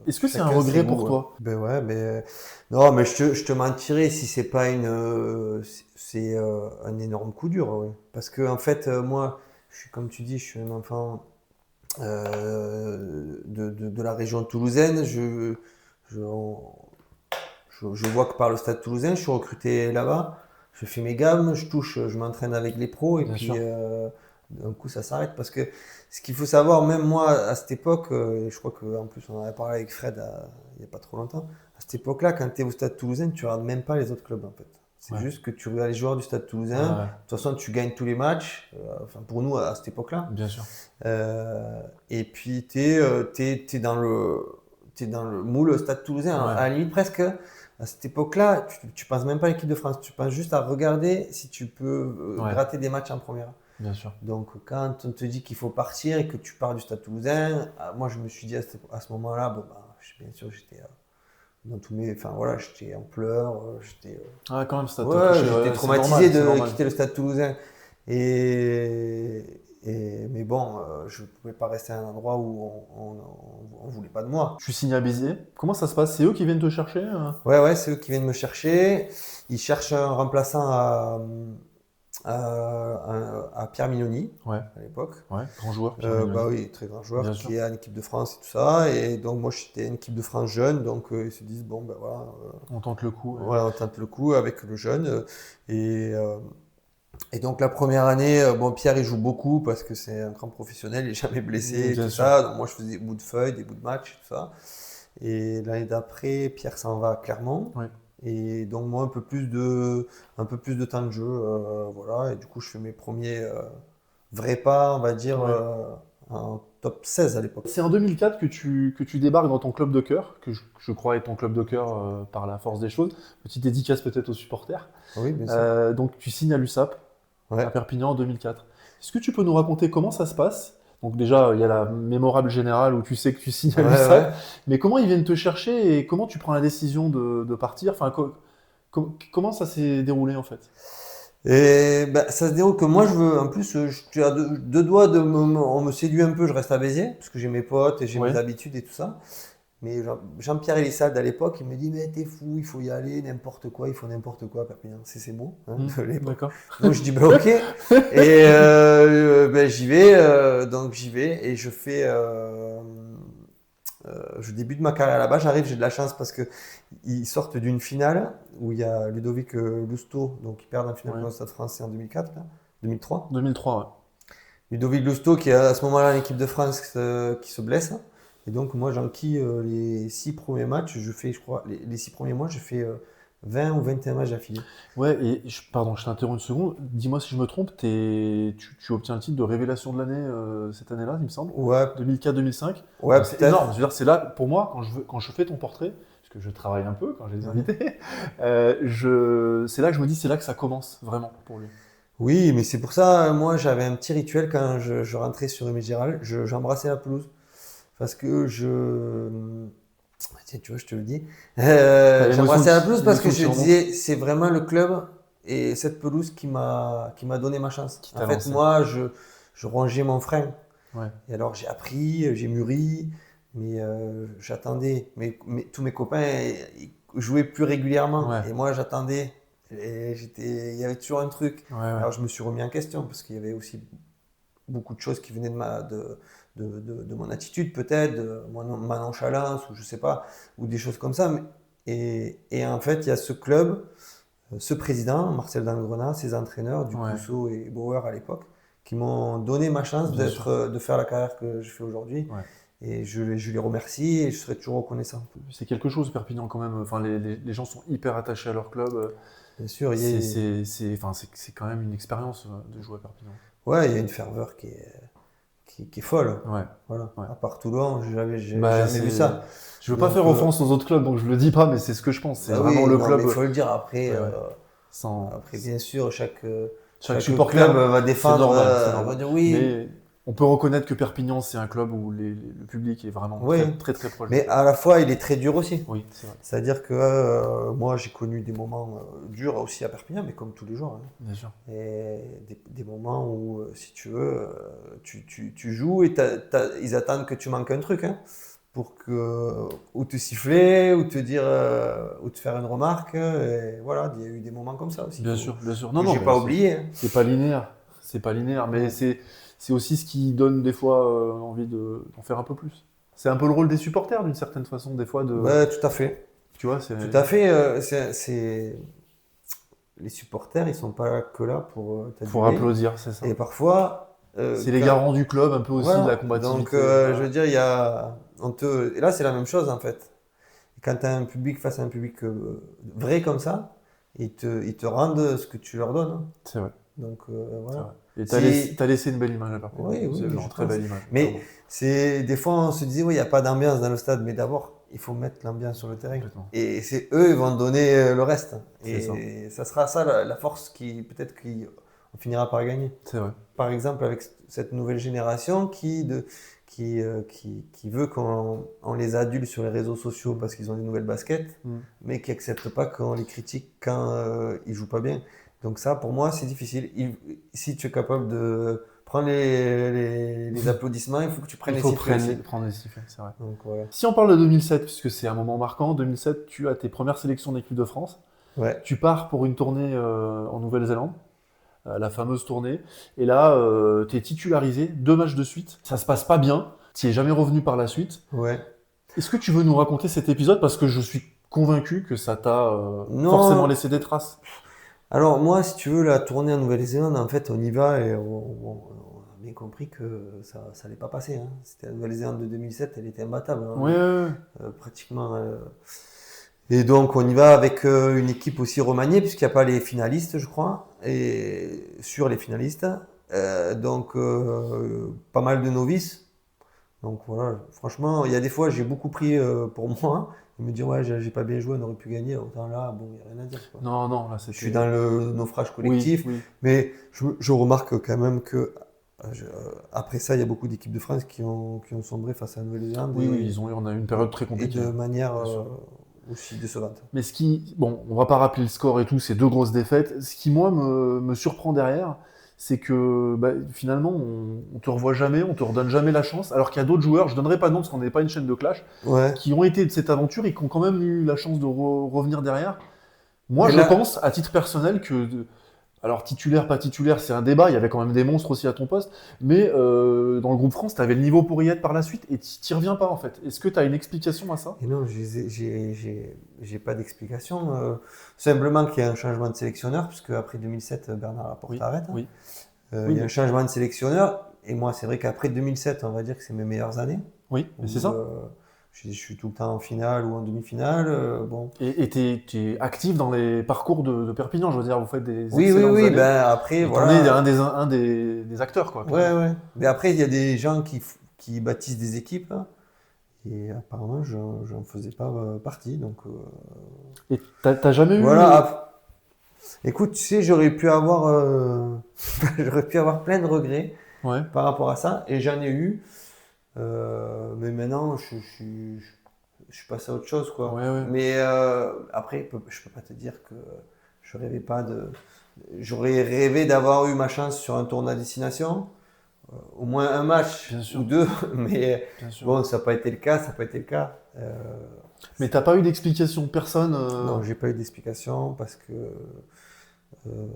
[SPEAKER 1] Est-ce que c'est un
[SPEAKER 2] chacun
[SPEAKER 1] regret
[SPEAKER 2] ses
[SPEAKER 1] pour
[SPEAKER 2] goûts,
[SPEAKER 1] toi?
[SPEAKER 2] Ben ouais, mais non, mais je te mentirais si c'est pas c'est un énorme coup dur, ouais. Parce que en fait, moi, comme tu dis, je suis un enfant de la région toulousaine. Je vois que par le Stade Toulousain, je suis recruté là-bas. Je fais mes gammes, je m'entraîne avec les pros et
[SPEAKER 1] Bien
[SPEAKER 2] puis
[SPEAKER 1] sûr.
[SPEAKER 2] d'un coup ça s'arrête parce que ce qu'il faut savoir, même moi à cette époque, et je crois qu'en plus on en avait parlé avec Fred il n'y a pas trop longtemps, à cette époque-là, quand tu es au Stade Toulousain, tu ne regardes même pas les autres clubs en fait. C'est
[SPEAKER 1] Ouais.
[SPEAKER 2] juste que tu regardes les joueurs du Stade Toulousain.
[SPEAKER 1] Ah ouais,
[SPEAKER 2] De toute façon, tu gagnes tous les matchs, enfin pour nous à cette époque-là.
[SPEAKER 1] bien sûr.
[SPEAKER 2] Et puis t'es dans le moule Stade Toulousain.
[SPEAKER 1] Ouais.
[SPEAKER 2] À la limite presque. À cette époque-là, tu penses même pas à l'équipe de France, tu penses juste à regarder si tu peux
[SPEAKER 1] Ouais.
[SPEAKER 2] gratter des matchs en première.
[SPEAKER 1] Bien sûr.
[SPEAKER 2] Donc quand on te dit qu'il faut partir et que tu pars du Stade Toulousain, moi je me suis dit à ce moment-là, bon, bah, bien sûr j'étais dans tous mes, enfin voilà, j'étais en pleurs, j'étais
[SPEAKER 1] Ah, quand même, ça t'a
[SPEAKER 2] ouais,
[SPEAKER 1] touché,
[SPEAKER 2] j'étais
[SPEAKER 1] c'est
[SPEAKER 2] traumatisé
[SPEAKER 1] normal, c'est
[SPEAKER 2] de
[SPEAKER 1] normal.
[SPEAKER 2] quitter le Stade Toulousain. Mais bon, je ne pouvais pas rester à un endroit où on voulait pas de moi.
[SPEAKER 1] Tu signes à Béziers. Comment ça se passe? C'est eux qui viennent te chercher?
[SPEAKER 2] Ouais, c'est eux qui viennent me chercher. Ils cherchent un remplaçant à Pierre Mignoni,
[SPEAKER 1] Ouais,
[SPEAKER 2] à l'époque.
[SPEAKER 1] ouais, grand joueur. Pierre Mignoni.
[SPEAKER 2] Bah oui, très grand joueur
[SPEAKER 1] Bien
[SPEAKER 2] qui
[SPEAKER 1] sûr.
[SPEAKER 2] est en équipe de France et tout ça. Et donc moi, j'étais en équipe de France jeune, donc ils se disent bon ben voilà,
[SPEAKER 1] On tente le coup. Ouais.
[SPEAKER 2] voilà, on tente le coup avec le jeune. Et donc la première année, bon Pierre il joue beaucoup parce que c'est un grand professionnel, il n'est jamais blessé,
[SPEAKER 1] Bien
[SPEAKER 2] tout
[SPEAKER 1] sûr.
[SPEAKER 2] ça. Donc moi je faisais des bouts de feuilles, des bouts de match, tout ça. Et l'année d'après, Pierre s'en va à Clermont.
[SPEAKER 1] Ouais.
[SPEAKER 2] Et donc moi un peu plus de temps de jeu, voilà. Et du coup je fais mes premiers vrais pas, on va dire,
[SPEAKER 1] Ouais.
[SPEAKER 2] en top 16 à l'époque.
[SPEAKER 1] C'est en 2004 que tu débarques dans ton club de cœur, que je crois est ton club de cœur par la force des choses. Petite dédicace peut-être aux supporters.
[SPEAKER 2] Oui, bien sûr.
[SPEAKER 1] Donc tu signes à l'USAP, à
[SPEAKER 2] Ouais.
[SPEAKER 1] Perpignan en 2004. Est-ce que tu peux nous raconter comment ça se passe? Donc déjà, il y a la mémorable générale où tu sais que tu signes à
[SPEAKER 2] Ouais,
[SPEAKER 1] l'USAP,
[SPEAKER 2] ouais.
[SPEAKER 1] mais comment ils viennent te chercher et comment tu prends la décision de partir? Enfin, comment ça s'est déroulé en fait?
[SPEAKER 2] Et ben, ça se déroule que moi je veux, en plus, tu as deux doigts on me séduit un peu, je reste à Béziers, parce que j'ai mes potes et j'ai mes
[SPEAKER 1] Ouais,
[SPEAKER 2] habitudes et tout ça. Mais Jean-Pierre Elissalde à l'époque, il me dit, mais t'es fou, il faut y aller, n'importe quoi, il faut n'importe quoi à Perpignan. C'est ces mots hein,
[SPEAKER 1] hmm,
[SPEAKER 2] de l'époque.
[SPEAKER 1] d'accord.
[SPEAKER 2] Donc je dis, ben ok. Et ben, j'y vais, donc j'y vais et je débute ma carrière là-bas. J'arrive, j'ai de la chance parce que ils sortent d'une finale où il y a Ludovic Lousteau, donc ils perdent en finale
[SPEAKER 1] Ouais.
[SPEAKER 2] contre le Stade français en 2004, là, 2003.
[SPEAKER 1] 2003,
[SPEAKER 2] Ludovic Lousteau qui est à ce moment-là en équipe de France qui se blesse. Et donc moi j'enquille les 6 premiers matchs. Je fais, je crois, les 6 premiers mois, je fais 20 ou 21 matchs d'affilée.
[SPEAKER 1] ouais. Ouais, et pardon, je t'interromps une seconde. Dis-moi si je me trompe, tu obtiens le titre de révélation de l'année cette année-là, il me semble.
[SPEAKER 2] Ouais,
[SPEAKER 1] 2004-2005.
[SPEAKER 2] ouais,
[SPEAKER 1] C'est énorme. Je
[SPEAKER 2] peut-être.
[SPEAKER 1] veux dire, c'est là, pour moi, quand je fais ton portrait, parce que je travaille un peu quand j'ai des
[SPEAKER 2] Mhm.
[SPEAKER 1] invités, c'est là que je me dis, c'est là que ça commence, vraiment, pour lui.
[SPEAKER 2] Oui, mais c'est pour ça, moi j'avais un petit rituel quand je rentrais sur Aimé Gérald, j'embrassais la pelouse. Parce que tiens, tu vois, je te le dis.
[SPEAKER 1] T'as
[SPEAKER 2] J'embrassais la pelouse parce que
[SPEAKER 1] l'émotion
[SPEAKER 2] je
[SPEAKER 1] qui remonte,
[SPEAKER 2] disais, c'est vraiment le club et cette pelouse qui m'a donné ma chance.
[SPEAKER 1] qui
[SPEAKER 2] En
[SPEAKER 1] t'a
[SPEAKER 2] fait,
[SPEAKER 1] lancé.
[SPEAKER 2] moi, je rongeais mon frein.
[SPEAKER 1] Ouais,
[SPEAKER 2] Et alors, j'ai appris, j'ai mûri, mais j'attendais. Tous mes copains ils jouaient plus régulièrement.
[SPEAKER 1] ouais,
[SPEAKER 2] Et moi, j'attendais. Il y avait toujours un truc.
[SPEAKER 1] ouais, ouais.
[SPEAKER 2] Alors, je me suis remis en question parce qu'il y avait aussi beaucoup de choses qui venaient de mon attitude peut-être, de ma nonchalance ou je sais pas, ou des choses comme ça. Et en fait, il y a ce club, ce président, Marcel Dangrenat, ses entraîneurs,
[SPEAKER 1] Ouais,
[SPEAKER 2] Duclousseau et Bauer à l'époque, qui m'ont donné ma chance
[SPEAKER 1] bien sûr.
[SPEAKER 2] de faire la carrière que je fais aujourd'hui.
[SPEAKER 1] Ouais.
[SPEAKER 2] Et je les remercie et je serai toujours reconnaissant.
[SPEAKER 1] C'est quelque chose, Perpignan, quand même. Enfin, les gens sont hyper attachés à leur club.
[SPEAKER 2] Bien sûr,
[SPEAKER 1] Enfin, c'est quand même une expérience de jouer à Perpignan.
[SPEAKER 2] ouais, il y a une ferveur qui est folle.
[SPEAKER 1] Ouais,
[SPEAKER 2] Voilà.
[SPEAKER 1] ouais.
[SPEAKER 2] À part Toulon, j'ai
[SPEAKER 1] Bah,
[SPEAKER 2] jamais vu ça.
[SPEAKER 1] je veux pas
[SPEAKER 2] Donc,
[SPEAKER 1] faire offense aux autres clubs, donc je le dis pas, mais c'est ce que je pense. C'est
[SPEAKER 2] bah
[SPEAKER 1] vraiment
[SPEAKER 2] oui,
[SPEAKER 1] le
[SPEAKER 2] non, mais
[SPEAKER 1] club.
[SPEAKER 2] il faut le dire après.
[SPEAKER 1] Ouais, ouais. Sans...
[SPEAKER 2] Après, bien sûr,
[SPEAKER 1] Chaque
[SPEAKER 2] chaque
[SPEAKER 1] supporter,
[SPEAKER 2] club va
[SPEAKER 1] c'est
[SPEAKER 2] défendre,
[SPEAKER 1] normal, c'est
[SPEAKER 2] va
[SPEAKER 1] normal.
[SPEAKER 2] dire oui,
[SPEAKER 1] Mais on peut reconnaître que Perpignan, c'est un club où le public est vraiment
[SPEAKER 2] oui,
[SPEAKER 1] très, très, très proche du
[SPEAKER 2] mais
[SPEAKER 1] club.
[SPEAKER 2] à la fois, il est très dur aussi.
[SPEAKER 1] Oui, c'est vrai,
[SPEAKER 2] C'est-à-dire que moi, j'ai connu des moments durs aussi à Perpignan, mais comme tous les jours, hein.
[SPEAKER 1] bien sûr.
[SPEAKER 2] Et des moments où, si tu veux, tu joues et ils attendent que tu manques un truc, hein, pour ou te siffler, ou te dire, ou te faire une remarque. Et voilà, il y a eu des moments comme ça aussi
[SPEAKER 1] Bien sûr, bien sûr. Non,
[SPEAKER 2] que
[SPEAKER 1] non,
[SPEAKER 2] j'ai
[SPEAKER 1] mais
[SPEAKER 2] pas oublié, hein.
[SPEAKER 1] c'est pas linéaire. C'est pas linéaire, mais
[SPEAKER 2] Mm.
[SPEAKER 1] c'est aussi ce qui donne des fois envie d'en faire un peu plus. C'est un peu le rôle des supporters d'une certaine façon, des fois de,
[SPEAKER 2] Ouais, tout à fait.
[SPEAKER 1] tu vois, c'est
[SPEAKER 2] Tout à fait. Les supporters, ils sont pas que là pour
[SPEAKER 1] pour
[SPEAKER 2] t'aduler.
[SPEAKER 1] applaudir, c'est ça.
[SPEAKER 2] Et parfois,
[SPEAKER 1] C'est les garants du club, un peu aussi de la
[SPEAKER 2] voilà. Donc,
[SPEAKER 1] combativité.
[SPEAKER 2] je
[SPEAKER 1] Voilà.
[SPEAKER 2] veux dire, et là, c'est la même chose en fait. Quand tu as un public face à un public vrai comme ça, ils te rendent ce que tu leur donnes, hein.
[SPEAKER 1] C'est vrai,
[SPEAKER 2] Donc,
[SPEAKER 1] c'est
[SPEAKER 2] voilà.
[SPEAKER 1] vrai. Et
[SPEAKER 2] Si,
[SPEAKER 1] t'as laissé une belle image à Perpignan.
[SPEAKER 2] oui,
[SPEAKER 1] C'est
[SPEAKER 2] oui,
[SPEAKER 1] une
[SPEAKER 2] je
[SPEAKER 1] très
[SPEAKER 2] pense.
[SPEAKER 1] belle image,
[SPEAKER 2] Mais
[SPEAKER 1] clairement.
[SPEAKER 2] des fois, on se disait, oui, il n'y a pas d'ambiance dans le stade, mais d'abord, il faut mettre l'ambiance sur le terrain.
[SPEAKER 1] Complètement.
[SPEAKER 2] Et c'est eux, ils vont donner le reste.
[SPEAKER 1] C'est ça.
[SPEAKER 2] Et ça sera ça la force peut-être qu'on finira par gagner.
[SPEAKER 1] C'est vrai.
[SPEAKER 2] Par exemple, avec cette nouvelle génération qui veut qu'on les adule sur les réseaux sociaux parce qu'ils ont des nouvelles baskets,
[SPEAKER 1] Mm.
[SPEAKER 2] mais qui n'acceptent pas qu'on les critique quand ils jouent pas bien. Donc ça, pour moi, c'est difficile. Si tu es capable de prendre les applaudissements, il faut que tu prennes
[SPEAKER 1] Il
[SPEAKER 2] les
[SPEAKER 1] faut
[SPEAKER 2] sifflets aussi.
[SPEAKER 1] prendre les sifflets, c'est vrai.
[SPEAKER 2] Donc voilà.
[SPEAKER 1] Si on parle de 2007, puisque c'est un moment marquant, en 2007, tu as tes premières sélections d'équipe de France.
[SPEAKER 2] Ouais.
[SPEAKER 1] Tu pars pour une tournée en Nouvelle-Zélande, la fameuse tournée. Et là, tu es titularisé, 2 matchs de suite. Ça se passe pas bien. Tu es jamais revenu par la suite.
[SPEAKER 2] Ouais.
[SPEAKER 1] Est-ce que tu veux nous raconter cet épisode? Parce que je suis convaincu que ça t'a forcément
[SPEAKER 2] Non.
[SPEAKER 1] laissé des traces.
[SPEAKER 2] Alors moi, si tu veux, la tournée en Nouvelle-Zélande, en fait, on y va et on a bien compris que ça n'allait pas passer, hein. C'était la Nouvelle-Zélande de 2007, elle était imbattable, hein.
[SPEAKER 1] Ouais, ouais, ouais.
[SPEAKER 2] Pratiquement. Et donc, on y va avec une équipe aussi remaniée, puisqu'il n'y a pas les finalistes, je crois, et sur les finalistes. Donc, pas mal de novices. Donc, voilà, franchement, il y a des fois, j'ai beaucoup pris pour moi. Ils me disent, ouais, j'ai pas bien joué, on aurait pu gagner. Autant là, bon, il n'y a rien à dire, quoi.
[SPEAKER 1] Non, non, là,
[SPEAKER 2] Je suis
[SPEAKER 1] c'était.
[SPEAKER 2] dans le naufrage
[SPEAKER 1] Oui,
[SPEAKER 2] collectif,
[SPEAKER 1] oui.
[SPEAKER 2] mais je remarque quand même que après ça, il y a beaucoup d'équipes de France qui ont sombré face à la Nouvelle-Zélande
[SPEAKER 1] Oui, oui, on a eu une période très
[SPEAKER 2] et
[SPEAKER 1] compliquée.
[SPEAKER 2] de manière
[SPEAKER 1] Bien sûr.
[SPEAKER 2] aussi décevante.
[SPEAKER 1] Mais bon, on va pas rappeler le score et tout, c'est 2 grosses défaites. Ce qui, moi, me surprend derrière, c'est que finalement, on te revoit jamais, on te redonne jamais la chance, alors qu'il y a d'autres joueurs, je donnerai pas de nom parce qu'on n'est pas une chaîne de clash,
[SPEAKER 2] Ouais.
[SPEAKER 1] qui ont été de cette aventure et qui ont quand même eu la chance de revenir derrière. Moi,
[SPEAKER 2] Mais
[SPEAKER 1] je
[SPEAKER 2] là,
[SPEAKER 1] pense, à titre personnel, alors titulaire, pas titulaire, c'est un débat, il y avait quand même des monstres aussi à ton poste, mais dans le groupe France, tu avais le niveau pour y être par la suite et t'y reviens pas en fait. Est-ce que tu as une explication à ça?
[SPEAKER 2] et non, j'ai pas d'explication. Simplement qu'il y a un changement de sélectionneur, puisque après 2007, Bernard Laporte
[SPEAKER 1] Oui,
[SPEAKER 2] arrête.
[SPEAKER 1] oui,
[SPEAKER 2] Il y a
[SPEAKER 1] oui,
[SPEAKER 2] un changement de sélectionneur, et moi, c'est vrai qu'après 2007, on va dire que c'est mes meilleures années.
[SPEAKER 1] oui, mais c'est
[SPEAKER 2] Où,
[SPEAKER 1] ça.
[SPEAKER 2] je suis tout le temps en finale ou en demi-finale. Bon.
[SPEAKER 1] Et t'es actif dans les parcours de Perpignan, je veux dire, vous faites des
[SPEAKER 2] Oui, oui,
[SPEAKER 1] excellentes
[SPEAKER 2] oui.
[SPEAKER 1] années,
[SPEAKER 2] Ben après,
[SPEAKER 1] et t'en es
[SPEAKER 2] voilà.
[SPEAKER 1] un des acteurs, quoi,
[SPEAKER 2] Ouais,
[SPEAKER 1] clairement.
[SPEAKER 2] ouais. Mais après, il y a des gens qui bâtissent des équipes, hein, et apparemment, j'en faisais pas partie. Donc,
[SPEAKER 1] Et t'as jamais eu.
[SPEAKER 2] voilà. Écoute, tu sais, j'aurais pu avoir plein de regrets
[SPEAKER 1] Ouais,
[SPEAKER 2] par rapport à ça, et j'en ai eu. Mais maintenant, je suis passé à autre chose, quoi.
[SPEAKER 1] ouais, ouais.
[SPEAKER 2] Mais après, je peux pas te dire que je rêvais pas de. J'aurais rêvé d'avoir eu ma chance sur un tournoi à destination, au moins un match
[SPEAKER 1] Bien
[SPEAKER 2] ou
[SPEAKER 1] sûr,
[SPEAKER 2] deux, mais
[SPEAKER 1] bien sûr.
[SPEAKER 2] bon, ça n'a pas été le cas, ça n'a pas été le cas.
[SPEAKER 1] Mais t'as pas eu d'explication, personne.
[SPEAKER 2] Non, j'ai pas eu d'explication euh,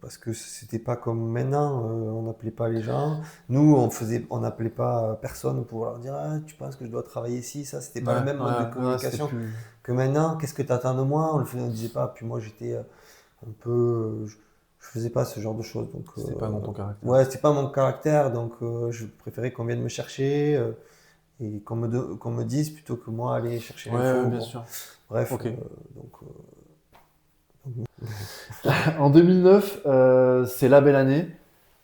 [SPEAKER 2] parce que c'était pas comme maintenant. On n'appelait pas les gens. Nous, on n'appelait pas personne pour leur dire, ah, tu penses que je dois travailler ici, ça. C'était pas
[SPEAKER 1] Ouais,
[SPEAKER 2] le même mode de
[SPEAKER 1] ouais, c'était
[SPEAKER 2] communication
[SPEAKER 1] plus.
[SPEAKER 2] que maintenant. Qu'est-ce que tu attends de moi? On disait pas. Puis moi, j'étais un peu, je faisais pas ce genre de choses. Donc
[SPEAKER 1] C'était pas dans ton caractère.
[SPEAKER 2] ouais, c'était pas mon caractère. Donc je préférais qu'on vienne me chercher. Et qu'on me dise plutôt que moi aller chercher
[SPEAKER 1] Ouais,
[SPEAKER 2] l'info.
[SPEAKER 1] ouais, bien
[SPEAKER 2] Bon,
[SPEAKER 1] sûr.
[SPEAKER 2] bref,
[SPEAKER 1] Ok.
[SPEAKER 2] donc
[SPEAKER 1] En 2009, c'est la belle année.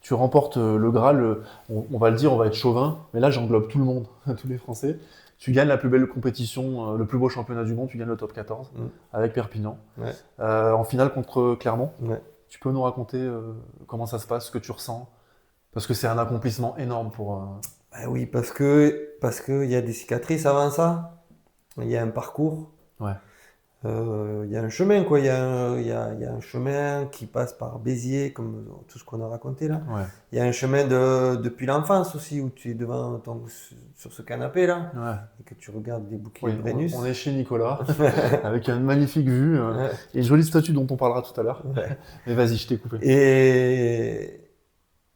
[SPEAKER 1] Tu remportes le Graal. On va le dire, on va être chauvin, mais là j'englobe tout le monde, tous les Français. Tu gagnes la plus belle compétition, le plus beau championnat du monde. Tu gagnes le top 14
[SPEAKER 2] mm,
[SPEAKER 1] avec Perpignan,
[SPEAKER 2] ouais,
[SPEAKER 1] en finale contre Clermont.
[SPEAKER 2] ouais.
[SPEAKER 1] Tu peux nous raconter comment ça se passe, ce que tu ressens? Parce que c'est un accomplissement énorme pour.
[SPEAKER 2] Bah oui, parce que il y a des cicatrices avant ça. Il y a un parcours.
[SPEAKER 1] Ouais.
[SPEAKER 2] Il y a un chemin, quoi. Il y a un chemin qui passe par Béziers, comme tout ce qu'on a raconté là.
[SPEAKER 1] Ouais.
[SPEAKER 2] Il y a un chemin depuis l'enfance aussi, où tu es sur ce canapé-là,
[SPEAKER 1] Ouais.
[SPEAKER 2] et que tu regardes les boucliers
[SPEAKER 1] Oui,
[SPEAKER 2] de Brennus.
[SPEAKER 1] on est chez Nicolas, avec une magnifique vue
[SPEAKER 2] Ouais,
[SPEAKER 1] et une jolie statue dont on parlera tout à l'heure.
[SPEAKER 2] ouais.
[SPEAKER 1] Mais vas-y, je t'ai coupé.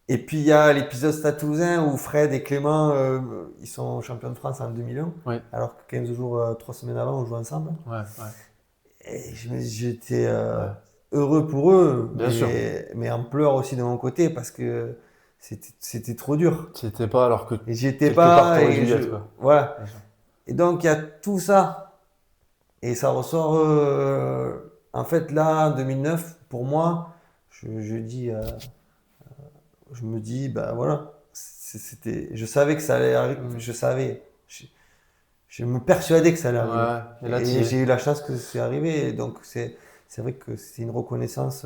[SPEAKER 2] Et puis il y a l'épisode Stade Toulousain où Fred et Clément, ils sont champions de France en 2001,
[SPEAKER 1] Oui,
[SPEAKER 2] alors que 15 jours, 3 semaines avant, on joue ensemble.
[SPEAKER 1] ouais,
[SPEAKER 2] Et j'étais
[SPEAKER 1] ouais.
[SPEAKER 2] heureux pour eux,
[SPEAKER 1] Bien sûr.
[SPEAKER 2] mais en pleurs aussi de mon côté parce que c'était trop dur.
[SPEAKER 1] C'était pas alors que
[SPEAKER 2] Et j'étais
[SPEAKER 1] quelque part
[SPEAKER 2] pas,
[SPEAKER 1] t'aurais dû y être, quoi.
[SPEAKER 2] voilà.
[SPEAKER 1] Bien sûr.
[SPEAKER 2] Et donc il y a tout ça, et ça ressort. En fait, là, en 2009, pour moi, je me dis, bah voilà, je savais que ça allait arriver,
[SPEAKER 1] Mm.
[SPEAKER 2] je me persuadais que ça allait arriver.
[SPEAKER 1] Ouais, et là,
[SPEAKER 2] Et j'ai eu la chance que c'est arrivé. Et donc, c'est vrai que c'est une reconnaissance.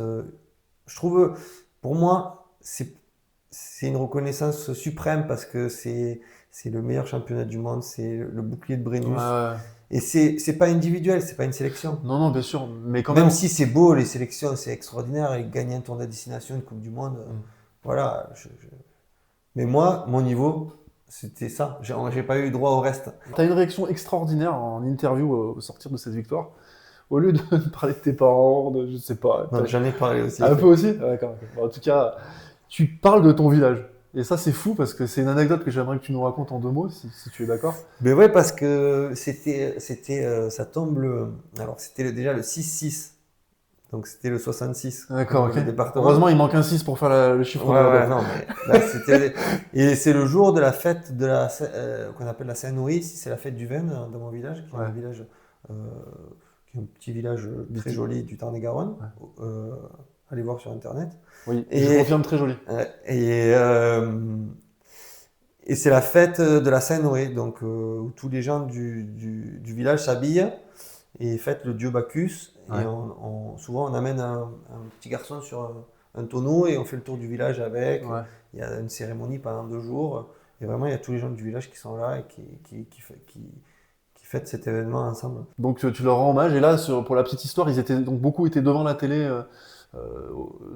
[SPEAKER 2] Je trouve, pour moi, c'est une reconnaissance suprême parce que c'est le meilleur championnat du monde, c'est le bouclier de
[SPEAKER 1] ouais,
[SPEAKER 2] Brennus.
[SPEAKER 1] ouais.
[SPEAKER 2] Et c'est pas individuel, c'est pas une sélection.
[SPEAKER 1] Non, non, bien sûr, mais quand
[SPEAKER 2] Même
[SPEAKER 1] même.
[SPEAKER 2] si c'est beau, les sélections, c'est extraordinaire. Et gagner un tour de destination, une Coupe du Monde,
[SPEAKER 1] Mm.
[SPEAKER 2] voilà. Mais moi, mon niveau, c'était ça. J'ai pas eu droit au reste.
[SPEAKER 1] T'as une réaction extraordinaire en interview au sortir de cette victoire. Au lieu de parler de tes parents, je sais pas.
[SPEAKER 2] Non, j'en ai parlé aussi.
[SPEAKER 1] Un peu aussi? Ah, d'accord. Ok. Bon, en tout cas, tu parles de ton village. Et ça, c'est fou parce que c'est une anecdote que j'aimerais que tu nous racontes en 2 mots, si tu es d'accord.
[SPEAKER 2] Mais ouais, parce que ça tombe alors c'était déjà le 6-6. Donc c'était le 66.
[SPEAKER 1] D'accord, ok.
[SPEAKER 2] Le département.
[SPEAKER 1] Heureusement, il manque un 6 pour faire le chiffre
[SPEAKER 2] Ouais,
[SPEAKER 1] de la
[SPEAKER 2] ouais,
[SPEAKER 1] bête.
[SPEAKER 2] non, mais là, et c'est le jour de la fête qu'on appelle la Saint-Nourri, c'est la fête du vin dans mon village, qui est
[SPEAKER 1] Ouais.
[SPEAKER 2] un village qui est un petit village très joli du Tarn-et-Garonne. Allez voir sur internet.
[SPEAKER 1] Oui, je confirme, très joli.
[SPEAKER 2] Et c'est la fête de la Saint-Noé, donc où tous les gens du village s'habillent et fêtent le dieu Bacchus.
[SPEAKER 1] Ouais.
[SPEAKER 2] Et souvent on amène un petit garçon sur un tonneau et on fait le tour du village avec.
[SPEAKER 1] Ouais.
[SPEAKER 2] Il y a une cérémonie pendant 2 jours. Et vraiment, il y a tous les gens du village qui sont là et qui fêtent cet événement ensemble.
[SPEAKER 1] Donc tu leur rends hommage, et là, pour la petite histoire, beaucoup étaient devant la télé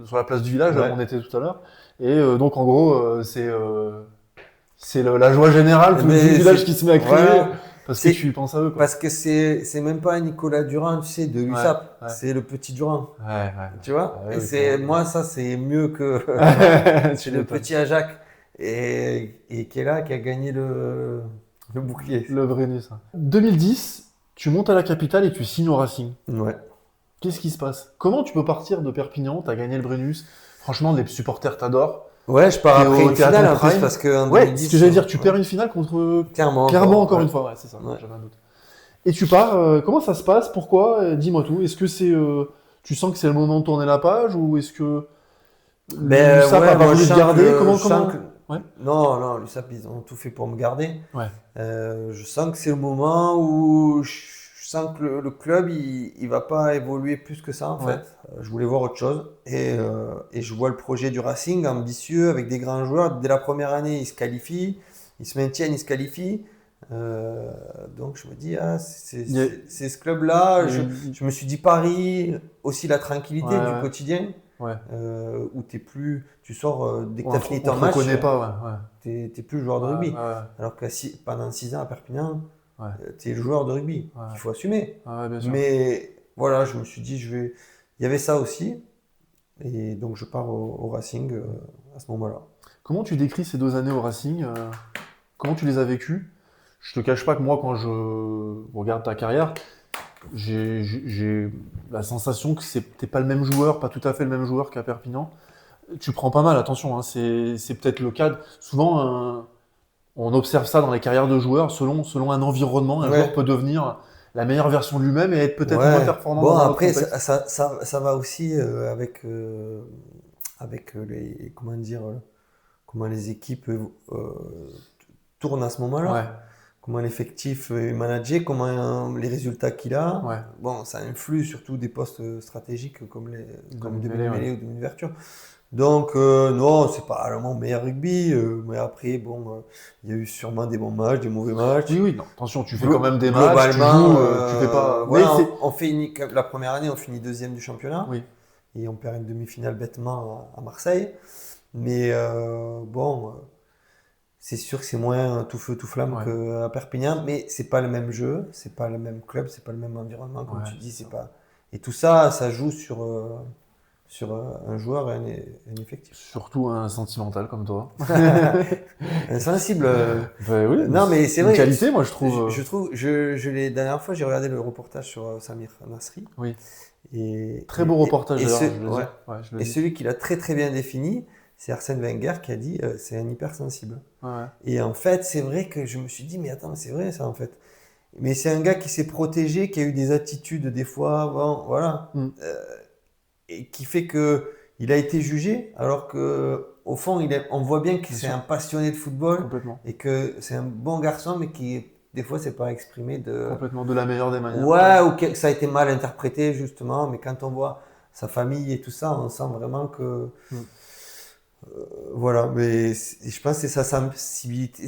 [SPEAKER 1] sur la place du village, là où on était tout à l'heure. Et donc en gros, c'est la joie générale du village qui se met à crier, parce que tu penses à eux, quoi.
[SPEAKER 2] Parce que c'est même pas Nicolas Durand, tu sais, de l'USAP, c'est le petit Durand.
[SPEAKER 1] Ouais.
[SPEAKER 2] Tu vois, moi, ça, c'est mieux que c'est le petit Ajax. Et qui est là, qui a gagné le bouclier.
[SPEAKER 1] Le vrai ça. 2010, tu montes à la capitale et tu signes au Racing.
[SPEAKER 2] Ouais.
[SPEAKER 1] Qu'est-ce qui se passe? Comment tu peux partir de Perpignan, t'as gagné le Brennus, franchement, les supporters t'adorent.
[SPEAKER 2] Ouais, je pars après une finale en plus, parce que en 2010,
[SPEAKER 1] c'est ce que j'allais dire, tu perds une finale contre Clermont encore une fois, c'est ça, j'avais un doute. Et tu pars, comment ça se passe? Pourquoi? Dis-moi tout. Est-ce que tu sens que c'est le moment de tourner la page, ou est-ce que l'USAP a pas voulu te garder?
[SPEAKER 2] Non, l'USAP, ils ont tout fait pour me garder.
[SPEAKER 1] Ouais.
[SPEAKER 2] Je sens que c'est le moment où je sens que le club, il va pas évoluer plus que ça, en fait. Je voulais voir autre chose. Et je vois le projet du Racing ambitieux, avec des grands joueurs. Dès la première année, ils se qualifient, ils se maintiennent, ils se qualifient. Donc je me dis, c'est ce club-là. Je me suis dit Paris, aussi la tranquillité du quotidien. Où tu sors dès que tu as fini ton match.
[SPEAKER 1] On ne connaît pas,
[SPEAKER 2] tu n'es plus le joueur de rugby. Alors que pendant 6 ans à Perpignan, tu es le joueur de rugby. Il faut assumer.
[SPEAKER 1] Bien sûr.
[SPEAKER 2] Mais voilà, je me suis dit, il y avait ça aussi. Et donc je pars au Racing à ce moment-là.
[SPEAKER 1] Comment tu décris ces 2 années au Racing? Comment tu les as vécues? Je te cache pas que moi, quand je regarde ta carrière, j'ai la sensation que t'es pas le même joueur, pas tout à fait le même joueur qu'à Perpignan. Tu prends pas mal, attention, hein, c'est peut-être le cas. Souvent, on observe ça dans les carrières de joueurs, selon un environnement, un joueur peut devenir la meilleure version de lui-même et être peut-être moins performant dans un autre contexte.
[SPEAKER 2] Après, ça va aussi avec les, comment les équipes tournent à ce moment-là. Comment l'effectif est managé, comment les résultats qu'il a. Bon, ça influe surtout des postes stratégiques comme demi-mêlée ou demi-ouverture. Donc, non, c'est pas mon meilleur rugby. Mais après, il y a eu sûrement des bons matchs, des mauvais matchs.
[SPEAKER 1] Oui, non, attention, tu fais quand même des matchs, tu joues, tu fais pas...
[SPEAKER 2] on fait la première année, on finit 2e du championnat. Et on perd une demi-finale bêtement à Marseille. Mais c'est sûr que c'est moins tout feu, tout flamme qu'à Perpignan, mais c'est pas le même jeu, c'est pas le même club, c'est pas le même environnement, comme tu dis, c'est pas. Et tout ça, ça joue sur un joueur et un effectif.
[SPEAKER 1] Surtout un sentimental comme toi.
[SPEAKER 2] Insensible.
[SPEAKER 1] Oui,
[SPEAKER 2] non, mais c'est
[SPEAKER 1] une
[SPEAKER 2] vrai.
[SPEAKER 1] Qualité, moi je trouve.
[SPEAKER 2] La dernière fois, j'ai regardé le reportage sur Samir Nasri.
[SPEAKER 1] Oui.
[SPEAKER 2] Et,
[SPEAKER 1] très beau reportage d'ailleurs.
[SPEAKER 2] Et celui qui l'a très très bien défini, c'est Arsène Wenger qui a dit c'est un hypersensible. Et en fait, c'est vrai que je me suis dit, mais attends, c'est vrai ça en fait. Mais c'est un gars qui s'est protégé, qui a eu des attitudes des fois, voilà, et qui fait que il a été jugé, alors que au fond, on voit bien que c'est un passionné de football et que c'est un bon garçon, mais qui des fois c'est pas exprimé
[SPEAKER 1] complètement de la meilleure des manières.
[SPEAKER 2] Ou que ça a été mal interprété justement. Mais quand on voit sa famille et tout ça, on sent vraiment que voilà, mais je pense que c'est sa sensibilité.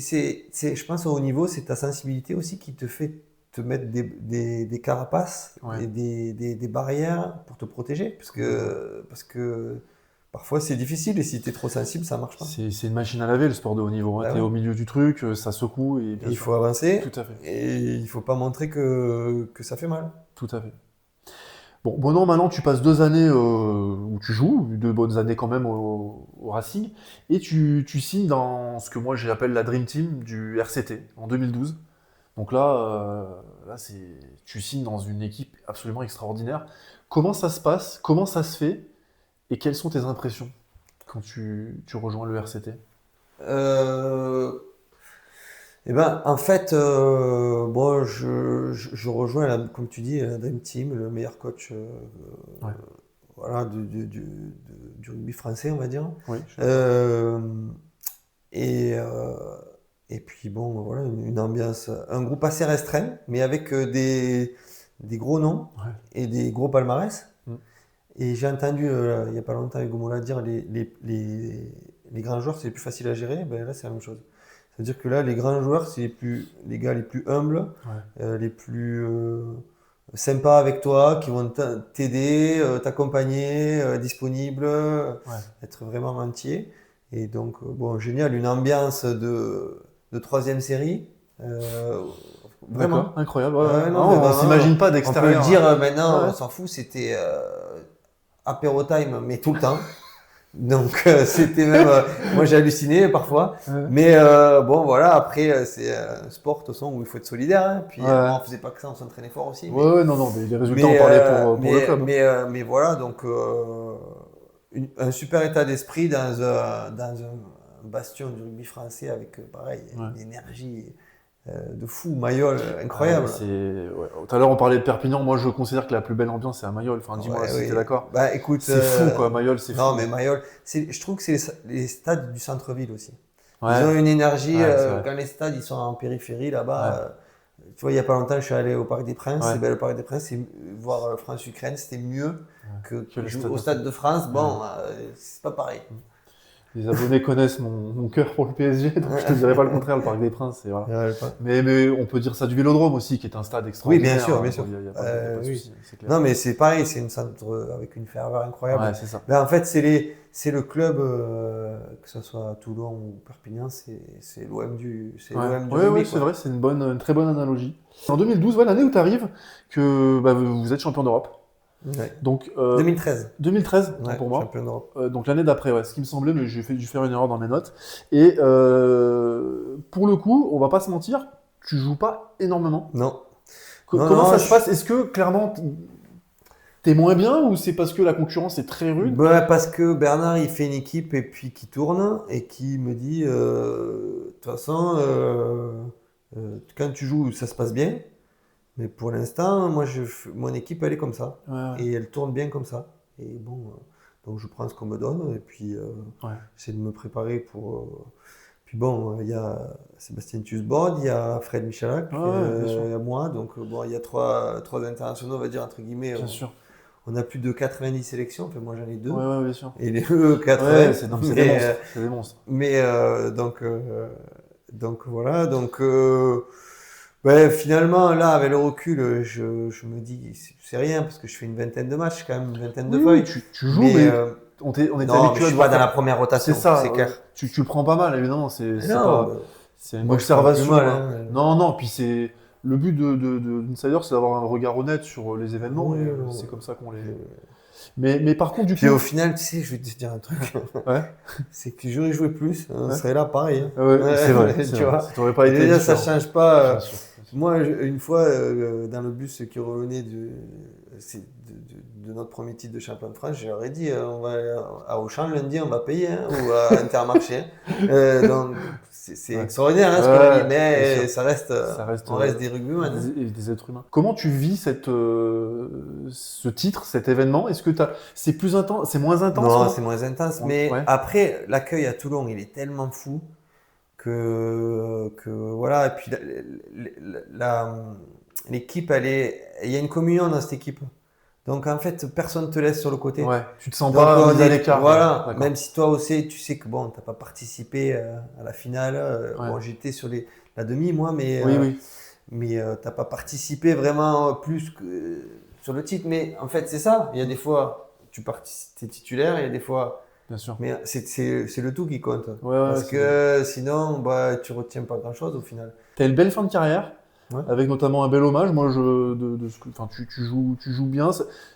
[SPEAKER 2] Je pense au haut niveau, c'est ta sensibilité aussi qui te fait te mettre des carapaces et des barrières pour te protéger. Parce que parfois c'est difficile et si tu es trop sensible, ça marche pas.
[SPEAKER 1] C'est une machine à laver le sport de haut niveau. Tu es au milieu du truc, ça secoue. Et
[SPEAKER 2] il faut avancer.
[SPEAKER 1] Tout à fait.
[SPEAKER 2] Et il faut pas montrer que ça fait mal.
[SPEAKER 1] Tout à fait. Bon, non, maintenant tu passes 2 années où tu joues, 2 bonnes années quand même au Racing, et tu signes dans ce que moi j'appelle la Dream Team du RCT en 2012. Donc là tu signes dans une équipe absolument extraordinaire. Comment ça se passe? Comment ça se fait? Et quelles sont tes impressions quand tu rejoins le RCT?
[SPEAKER 2] Eh ben, en fait, bon, je rejoins, comme tu dis, la Dream Team, le meilleur coach
[SPEAKER 1] Ouais.
[SPEAKER 2] voilà, du rugby français, on va dire.
[SPEAKER 1] Oui.
[SPEAKER 2] Euh, et, euh, et puis, bon, voilà, une ambiance, un groupe assez restreint, mais avec des gros noms
[SPEAKER 1] Ouais.
[SPEAKER 2] et des gros palmarès.
[SPEAKER 1] Mm.
[SPEAKER 2] Et j'ai entendu, il n'y a pas longtemps, Hugo Mola dire les grands joueurs, c'est les plus facile à gérer. Ben là, c'est la même chose. C'est-à-dire que là, les grands joueurs, c'est les gars les plus humbles,
[SPEAKER 1] Ouais.
[SPEAKER 2] les plus sympas avec toi, qui vont t'aider, t'accompagner, disponible,
[SPEAKER 1] Ouais.
[SPEAKER 2] être vraiment entier. Et donc, bon, génial, une ambiance de troisième série. euh,
[SPEAKER 1] D'accord,
[SPEAKER 2] Vraiment.
[SPEAKER 1] incroyable. Ouais, ouais.
[SPEAKER 2] Non,
[SPEAKER 1] Non,
[SPEAKER 2] mais
[SPEAKER 1] on
[SPEAKER 2] vraiment,
[SPEAKER 1] s'imagine pas
[SPEAKER 2] on peut le
[SPEAKER 1] d'extérieur.
[SPEAKER 2] dire maintenant,
[SPEAKER 1] Ouais.
[SPEAKER 2] on s'en fout, c'était apéro time, mais tout le temps. Donc c'était même, moi j'ai halluciné parfois,
[SPEAKER 1] Ouais.
[SPEAKER 2] mais bon voilà, après c'est un sport de toute façon où il faut être solidaire, hein. Puis
[SPEAKER 1] Ouais.
[SPEAKER 2] bon, on faisait pas que ça, on s'entraînait fort aussi,
[SPEAKER 1] Ouais, ouais, non, non, mais les résultats ont
[SPEAKER 2] mais,
[SPEAKER 1] parlé
[SPEAKER 2] euh,
[SPEAKER 1] pour le club.
[SPEAKER 2] mais voilà, donc un super état d'esprit dans un bastion du rugby français avec pareil,
[SPEAKER 1] Ouais.
[SPEAKER 2] une énergie de fou, Mayol,
[SPEAKER 1] Ah,
[SPEAKER 2] incroyable.
[SPEAKER 1] ouais. Tout à l'heure, on parlait de Perpignan. Moi, je considère que la plus belle ambiance, c'est à Mayol. Enfin, dis-moi
[SPEAKER 2] Ouais,
[SPEAKER 1] si t'es
[SPEAKER 2] oui.
[SPEAKER 1] d'accord.
[SPEAKER 2] Bah écoute,
[SPEAKER 1] C'est fou, quoi. Mayol, c'est
[SPEAKER 2] non
[SPEAKER 1] fou.
[SPEAKER 2] mais Mayol, je trouve que c'est les stades du centre-ville aussi. Ils
[SPEAKER 1] Ouais,
[SPEAKER 2] ont une énergie,
[SPEAKER 1] ouais, c'est vrai.
[SPEAKER 2] quand les stades ils sont en périphérie
[SPEAKER 1] Ouais,
[SPEAKER 2] là-bas. Tu vois, il n'y a pas longtemps, je suis allé au Parc des Princes.
[SPEAKER 1] ouais.
[SPEAKER 2] Et ben, le Parc des Princes, voir France-Ukraine, c'était mieux
[SPEAKER 1] Que le
[SPEAKER 2] jouer
[SPEAKER 1] Stade
[SPEAKER 2] au
[SPEAKER 1] de
[SPEAKER 2] Stade
[SPEAKER 1] France.
[SPEAKER 2] de France.
[SPEAKER 1] Ouais.
[SPEAKER 2] Bon, c'est pas pareil.
[SPEAKER 1] Les abonnés connaissent mon cœur pour le PSG, donc je te dirais pas le contraire. Le Parc des Princes, c'est voilà.
[SPEAKER 2] Ouais,
[SPEAKER 1] Mais on peut dire ça du Vélodrome aussi, qui est un stade
[SPEAKER 2] oui,
[SPEAKER 1] extraordinaire.
[SPEAKER 2] bien
[SPEAKER 1] Bon,
[SPEAKER 2] sûr.
[SPEAKER 1] il y a pas de
[SPEAKER 2] Oui.
[SPEAKER 1] souci, c'est clair.
[SPEAKER 2] Non, mais c'est pareil, c'est une centre avec une ferveur incroyable.
[SPEAKER 1] Ouais, c'est ça.
[SPEAKER 2] Ben, en fait, c'est le club, que ce soit à Toulon ou Perpignan, c'est
[SPEAKER 1] Ouais,
[SPEAKER 2] l'OM du
[SPEAKER 1] ouais, ouais,
[SPEAKER 2] rugby,
[SPEAKER 1] c'est
[SPEAKER 2] quoi.
[SPEAKER 1] vrai, c'est une très bonne analogie. En 2012, ouais, l'année où tu arrives, que bah, vous êtes champion d'Europe.
[SPEAKER 2] Ouais.
[SPEAKER 1] Donc,
[SPEAKER 2] 2013,
[SPEAKER 1] 2013, autant
[SPEAKER 2] ouais,
[SPEAKER 1] pour moi.
[SPEAKER 2] champion d'Europe.
[SPEAKER 1] Donc l'année d'après, ouais, ce qui me semblait, mais j'ai dû faire une erreur dans mes notes. Et pour le coup, on va pas se mentir, tu joues pas énormément.
[SPEAKER 2] Non. Non,
[SPEAKER 1] Comment
[SPEAKER 2] non,
[SPEAKER 1] ça se passe? Est-ce que clairement t'es moins bien ou c'est parce que la concurrence est très rude?
[SPEAKER 2] bah, parce que Bernard, il fait une équipe et puis qui tourne et qui me dit, de toute façon, quand tu joues, ça se passe bien. Mais pour l'instant, moi, mon équipe, elle est comme ça.
[SPEAKER 1] Ouais, ouais.
[SPEAKER 2] Et elle tourne bien comme ça. Et bon, donc je prends ce qu'on me donne et puis
[SPEAKER 1] Ouais.
[SPEAKER 2] j'essaie de me préparer pour. Puis bon, il y a Sébastien Tusbord, il y a Fred Michalak,
[SPEAKER 1] Ouais, ouais, bien sûr.
[SPEAKER 2] il y a moi. Donc bon, il y a trois internationaux, on va dire, entre guillemets.
[SPEAKER 1] Bien sûr.
[SPEAKER 2] On a plus de 90 sélections, enfin moi j'en ai deux.
[SPEAKER 1] Ouais, ouais, bien sûr.
[SPEAKER 2] Et les eux, 80.
[SPEAKER 1] Ouais, non, mais c'est des
[SPEAKER 2] Mais,
[SPEAKER 1] monstres. C'est des monstres.
[SPEAKER 2] donc voilà, donc ouais, finalement là avec le recul, je me dis c'est rien parce que je fais une vingtaine de matchs quand même, une vingtaine de
[SPEAKER 1] Oui, oui,
[SPEAKER 2] feuilles.
[SPEAKER 1] tu joues, mais on était
[SPEAKER 2] non, mais
[SPEAKER 1] habitué
[SPEAKER 2] je
[SPEAKER 1] à
[SPEAKER 2] suis
[SPEAKER 1] devoir
[SPEAKER 2] pas dans la
[SPEAKER 1] faire.
[SPEAKER 2] première rotation,
[SPEAKER 1] C'est ça,
[SPEAKER 2] c'est clair.
[SPEAKER 1] tu le prends pas mal, évidemment.
[SPEAKER 2] Mais
[SPEAKER 1] C'est
[SPEAKER 2] non,
[SPEAKER 1] pas. C'est une
[SPEAKER 2] moi je prends plus
[SPEAKER 1] observation.
[SPEAKER 2] mal.
[SPEAKER 1] Hein.
[SPEAKER 2] Hein.
[SPEAKER 1] Non, non, puis c'est. Le but de Insider, c'est d'avoir un regard honnête sur les événements,
[SPEAKER 2] Oui,
[SPEAKER 1] et
[SPEAKER 2] non,
[SPEAKER 1] c'est
[SPEAKER 2] ouais.
[SPEAKER 1] comme ça qu'on les. Mais par contre, du
[SPEAKER 2] Puis
[SPEAKER 1] coup.
[SPEAKER 2] au final, tu sais, je vais te dire un truc,
[SPEAKER 1] Ouais,
[SPEAKER 2] c'est que j'aurais joué plus, on
[SPEAKER 1] ouais.
[SPEAKER 2] serait là pareil. Hein.
[SPEAKER 1] Ouais, c'est vrai.
[SPEAKER 2] Tu
[SPEAKER 1] C'est vrai.
[SPEAKER 2] vois.
[SPEAKER 1] Ça t'aurait pas
[SPEAKER 2] Et
[SPEAKER 1] été
[SPEAKER 2] déjà, ça
[SPEAKER 1] différent.
[SPEAKER 2] change pas.
[SPEAKER 1] Bien sûr, bien sûr.
[SPEAKER 2] Moi, une fois, dans le bus qui revenait de notre premier titre de champion de France, je leur ai dit on va à Auchan lundi, on va payer, hein, ou à Intermarché. Donc, c'est
[SPEAKER 1] Ouais.
[SPEAKER 2] extraordinaire hein, ce qu'on
[SPEAKER 1] Ouais,
[SPEAKER 2] a dit,
[SPEAKER 1] bien
[SPEAKER 2] mais
[SPEAKER 1] sûr.
[SPEAKER 2] ça reste,
[SPEAKER 1] Ça reste
[SPEAKER 2] on reste des rugbyman. Hein.
[SPEAKER 1] des êtres humains. Comment tu vis ce titre, cet événement? Est-ce que c'est plus intense, c'est moins intense?
[SPEAKER 2] Non,
[SPEAKER 1] Comment
[SPEAKER 2] c'est moins intense, mais
[SPEAKER 1] Ouais,
[SPEAKER 2] après, l'accueil à Toulon, il est tellement fou que voilà. Et puis, l'équipe, il y a une communion dans cette équipe. Donc en fait, personne ne te laisse sur le côté.
[SPEAKER 1] ouais. Tu te sens
[SPEAKER 2] Donc
[SPEAKER 1] pas
[SPEAKER 2] on
[SPEAKER 1] mis à
[SPEAKER 2] est,
[SPEAKER 1] l'écart.
[SPEAKER 2] voilà,
[SPEAKER 1] D'accord.
[SPEAKER 2] même si toi aussi, tu sais que bon, t'as pas participé à la finale.
[SPEAKER 1] Ouais.
[SPEAKER 2] Bon, j'étais sur la demi, moi, mais
[SPEAKER 1] Oui, oui.
[SPEAKER 2] t'as pas participé vraiment plus que sur le titre. Mais en fait, c'est ça. Il y a des fois, tu es titulaire, il y a des fois,
[SPEAKER 1] Bien sûr.
[SPEAKER 2] mais c'est le tout qui compte.
[SPEAKER 1] Ouais, ouais,
[SPEAKER 2] Parce que sinon, bah, tu retiens pas grand-chose au final.
[SPEAKER 1] t'as une belle fin de carrière,
[SPEAKER 2] Ouais.
[SPEAKER 1] avec notamment un bel hommage. Moi, enfin, tu joues bien.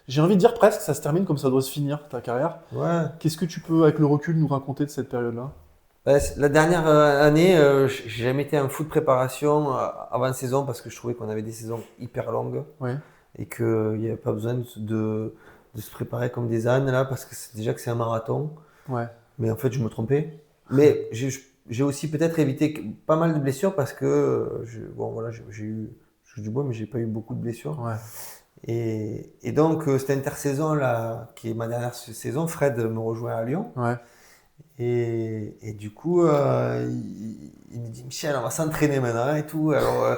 [SPEAKER 1] J'ai envie de dire presque, ça se termine comme ça doit se finir, ta carrière.
[SPEAKER 2] Ouais.
[SPEAKER 1] Qu'est-ce que tu peux, avec le recul, nous raconter de cette période-là?
[SPEAKER 2] La dernière année, j'ai jamais été un fou de préparation avant saison parce que je trouvais qu'on avait des saisons hyper longues
[SPEAKER 1] Ouais.
[SPEAKER 2] et qu'il n'y avait pas besoin de se préparer comme des ânes là parce que déjà que c'est un marathon.
[SPEAKER 1] Ouais.
[SPEAKER 2] Mais en fait, je me trompais. Mais j'ai aussi peut-être évité pas mal de blessures parce que j'ai eu, je joue du bois, mais j'ai pas eu beaucoup de blessures.
[SPEAKER 1] Ouais.
[SPEAKER 2] Et donc, cette intersaison là, qui est ma dernière saison, Fred me rejoint à Lyon.
[SPEAKER 1] Ouais.
[SPEAKER 2] Et du coup, il me dit, Michel, on va s'entraîner maintenant et tout. Alors,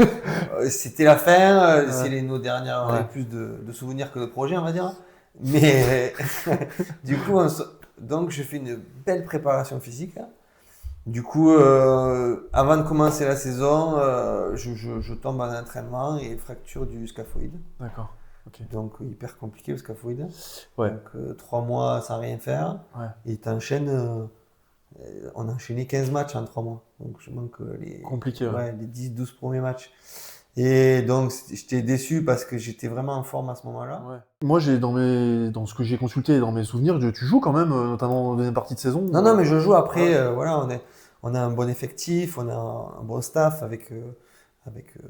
[SPEAKER 2] c'était la fin, c'est nos dernières, on avait plus de souvenirs que de projets, on va dire. Mais du coup, donc je fais une belle préparation physique, là. Du coup, avant de commencer la saison, je tombe en entraînement et fracture du scaphoïde.
[SPEAKER 1] D'accord. Okay.
[SPEAKER 2] Donc, hyper compliqué le scaphoïde.
[SPEAKER 1] Ouais.
[SPEAKER 2] Donc, 3 mois sans rien faire.
[SPEAKER 1] Ouais.
[SPEAKER 2] Et t'enchaînes. On a enchaîné 15 matchs en 3 mois. Donc, je manque les 10-12 premiers matchs. Et donc, j'étais déçu parce que j'étais vraiment en forme à ce moment-là.
[SPEAKER 1] Ouais. Moi, dans ce que j'ai consulté et dans mes souvenirs, tu joues quand même, notamment en deuxième partie de saison.
[SPEAKER 2] Non, mais je joue après. Voilà, on a un bon effectif, on a un bon staff avec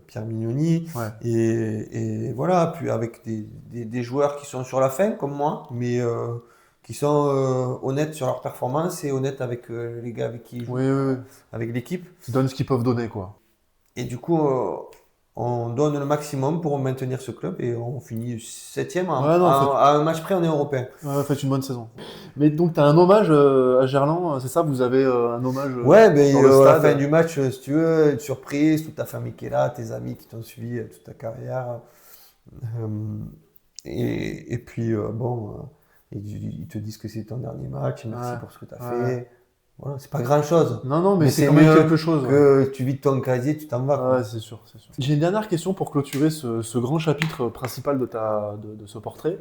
[SPEAKER 2] Pierre Mignoni.
[SPEAKER 1] Ouais.
[SPEAKER 2] Et voilà, puis avec des joueurs qui sont sur la fin, comme moi, mais qui sont honnêtes sur leur performance et honnêtes avec les gars avec qui ils jouent, avec l'équipe.
[SPEAKER 1] Ils donnent ce qu'ils peuvent donner, quoi.
[SPEAKER 2] Et du coup, on donne le maximum pour maintenir ce club et on finit 7e. À un match près, on est européen.
[SPEAKER 1] Ouais, faites une bonne saison. Mais donc, tu as un hommage à Gerland, c'est ça? Vous avez un hommage
[SPEAKER 2] ouais, ben,
[SPEAKER 1] dans le stade.
[SPEAKER 2] à la fin du match, si tu veux, une surprise, toute ta famille qui est là, tes amis qui t'ont suivi toute ta carrière. Et puis, ils te disent que c'est ton dernier match, merci pour ce que tu as fait. Voilà, c'est pas grand-chose.
[SPEAKER 1] Non, mais c'est quand même quelque chose.
[SPEAKER 2] Que tu vides ton casier, tu t'en vas.
[SPEAKER 1] Ouais, c'est sûr. J'ai une dernière question pour clôturer ce grand chapitre principal de ce portrait.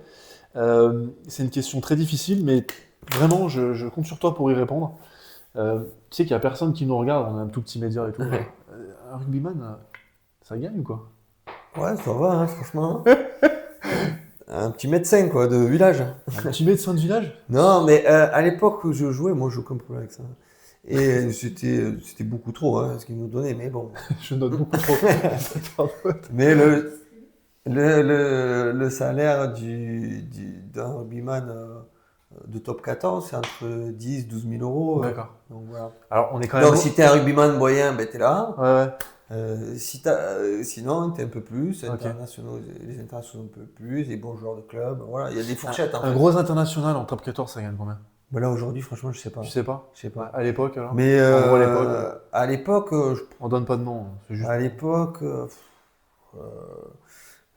[SPEAKER 1] C'est une question très difficile, mais vraiment, je compte sur toi pour y répondre. Tu sais qu'il n'y a personne qui nous regarde, on a un tout petit média et tout. Un rugbyman, ça gagne ou quoi?
[SPEAKER 2] Ouais, ça va, hein, franchement. Un petit médecin, quoi, de village.
[SPEAKER 1] Un petit médecin de village?
[SPEAKER 2] Non, mais à l'époque où je jouais, moi, je n'ai aucun problème avec ça. Et c'était beaucoup trop, hein, ce qu'ils nous donnaient, mais bon.
[SPEAKER 1] Je note beaucoup trop.
[SPEAKER 2] Mais le salaire d'un rugbyman de top 14, c'est entre 10 et 12 000 euros.
[SPEAKER 1] D'accord.
[SPEAKER 2] Donc, voilà.
[SPEAKER 1] Alors, on est quand même...
[SPEAKER 2] Donc, si tu es un rugbyman moyen, ben, tu es là.
[SPEAKER 1] Ouais.
[SPEAKER 2] Sinon, tu es un peu plus. Les internationaux un peu plus. Les bons joueurs de club. Voilà, il y a des fourchettes.
[SPEAKER 1] Un gros international en top 14, ça gagne combien?
[SPEAKER 2] Ben là, aujourd'hui, franchement, je sais pas.
[SPEAKER 1] Tu sais pas?
[SPEAKER 2] Je sais pas.
[SPEAKER 1] À l'époque, alors?
[SPEAKER 2] Mais
[SPEAKER 1] à l'époque,
[SPEAKER 2] on
[SPEAKER 1] donne pas de nom. C'est juste...
[SPEAKER 2] À l'époque,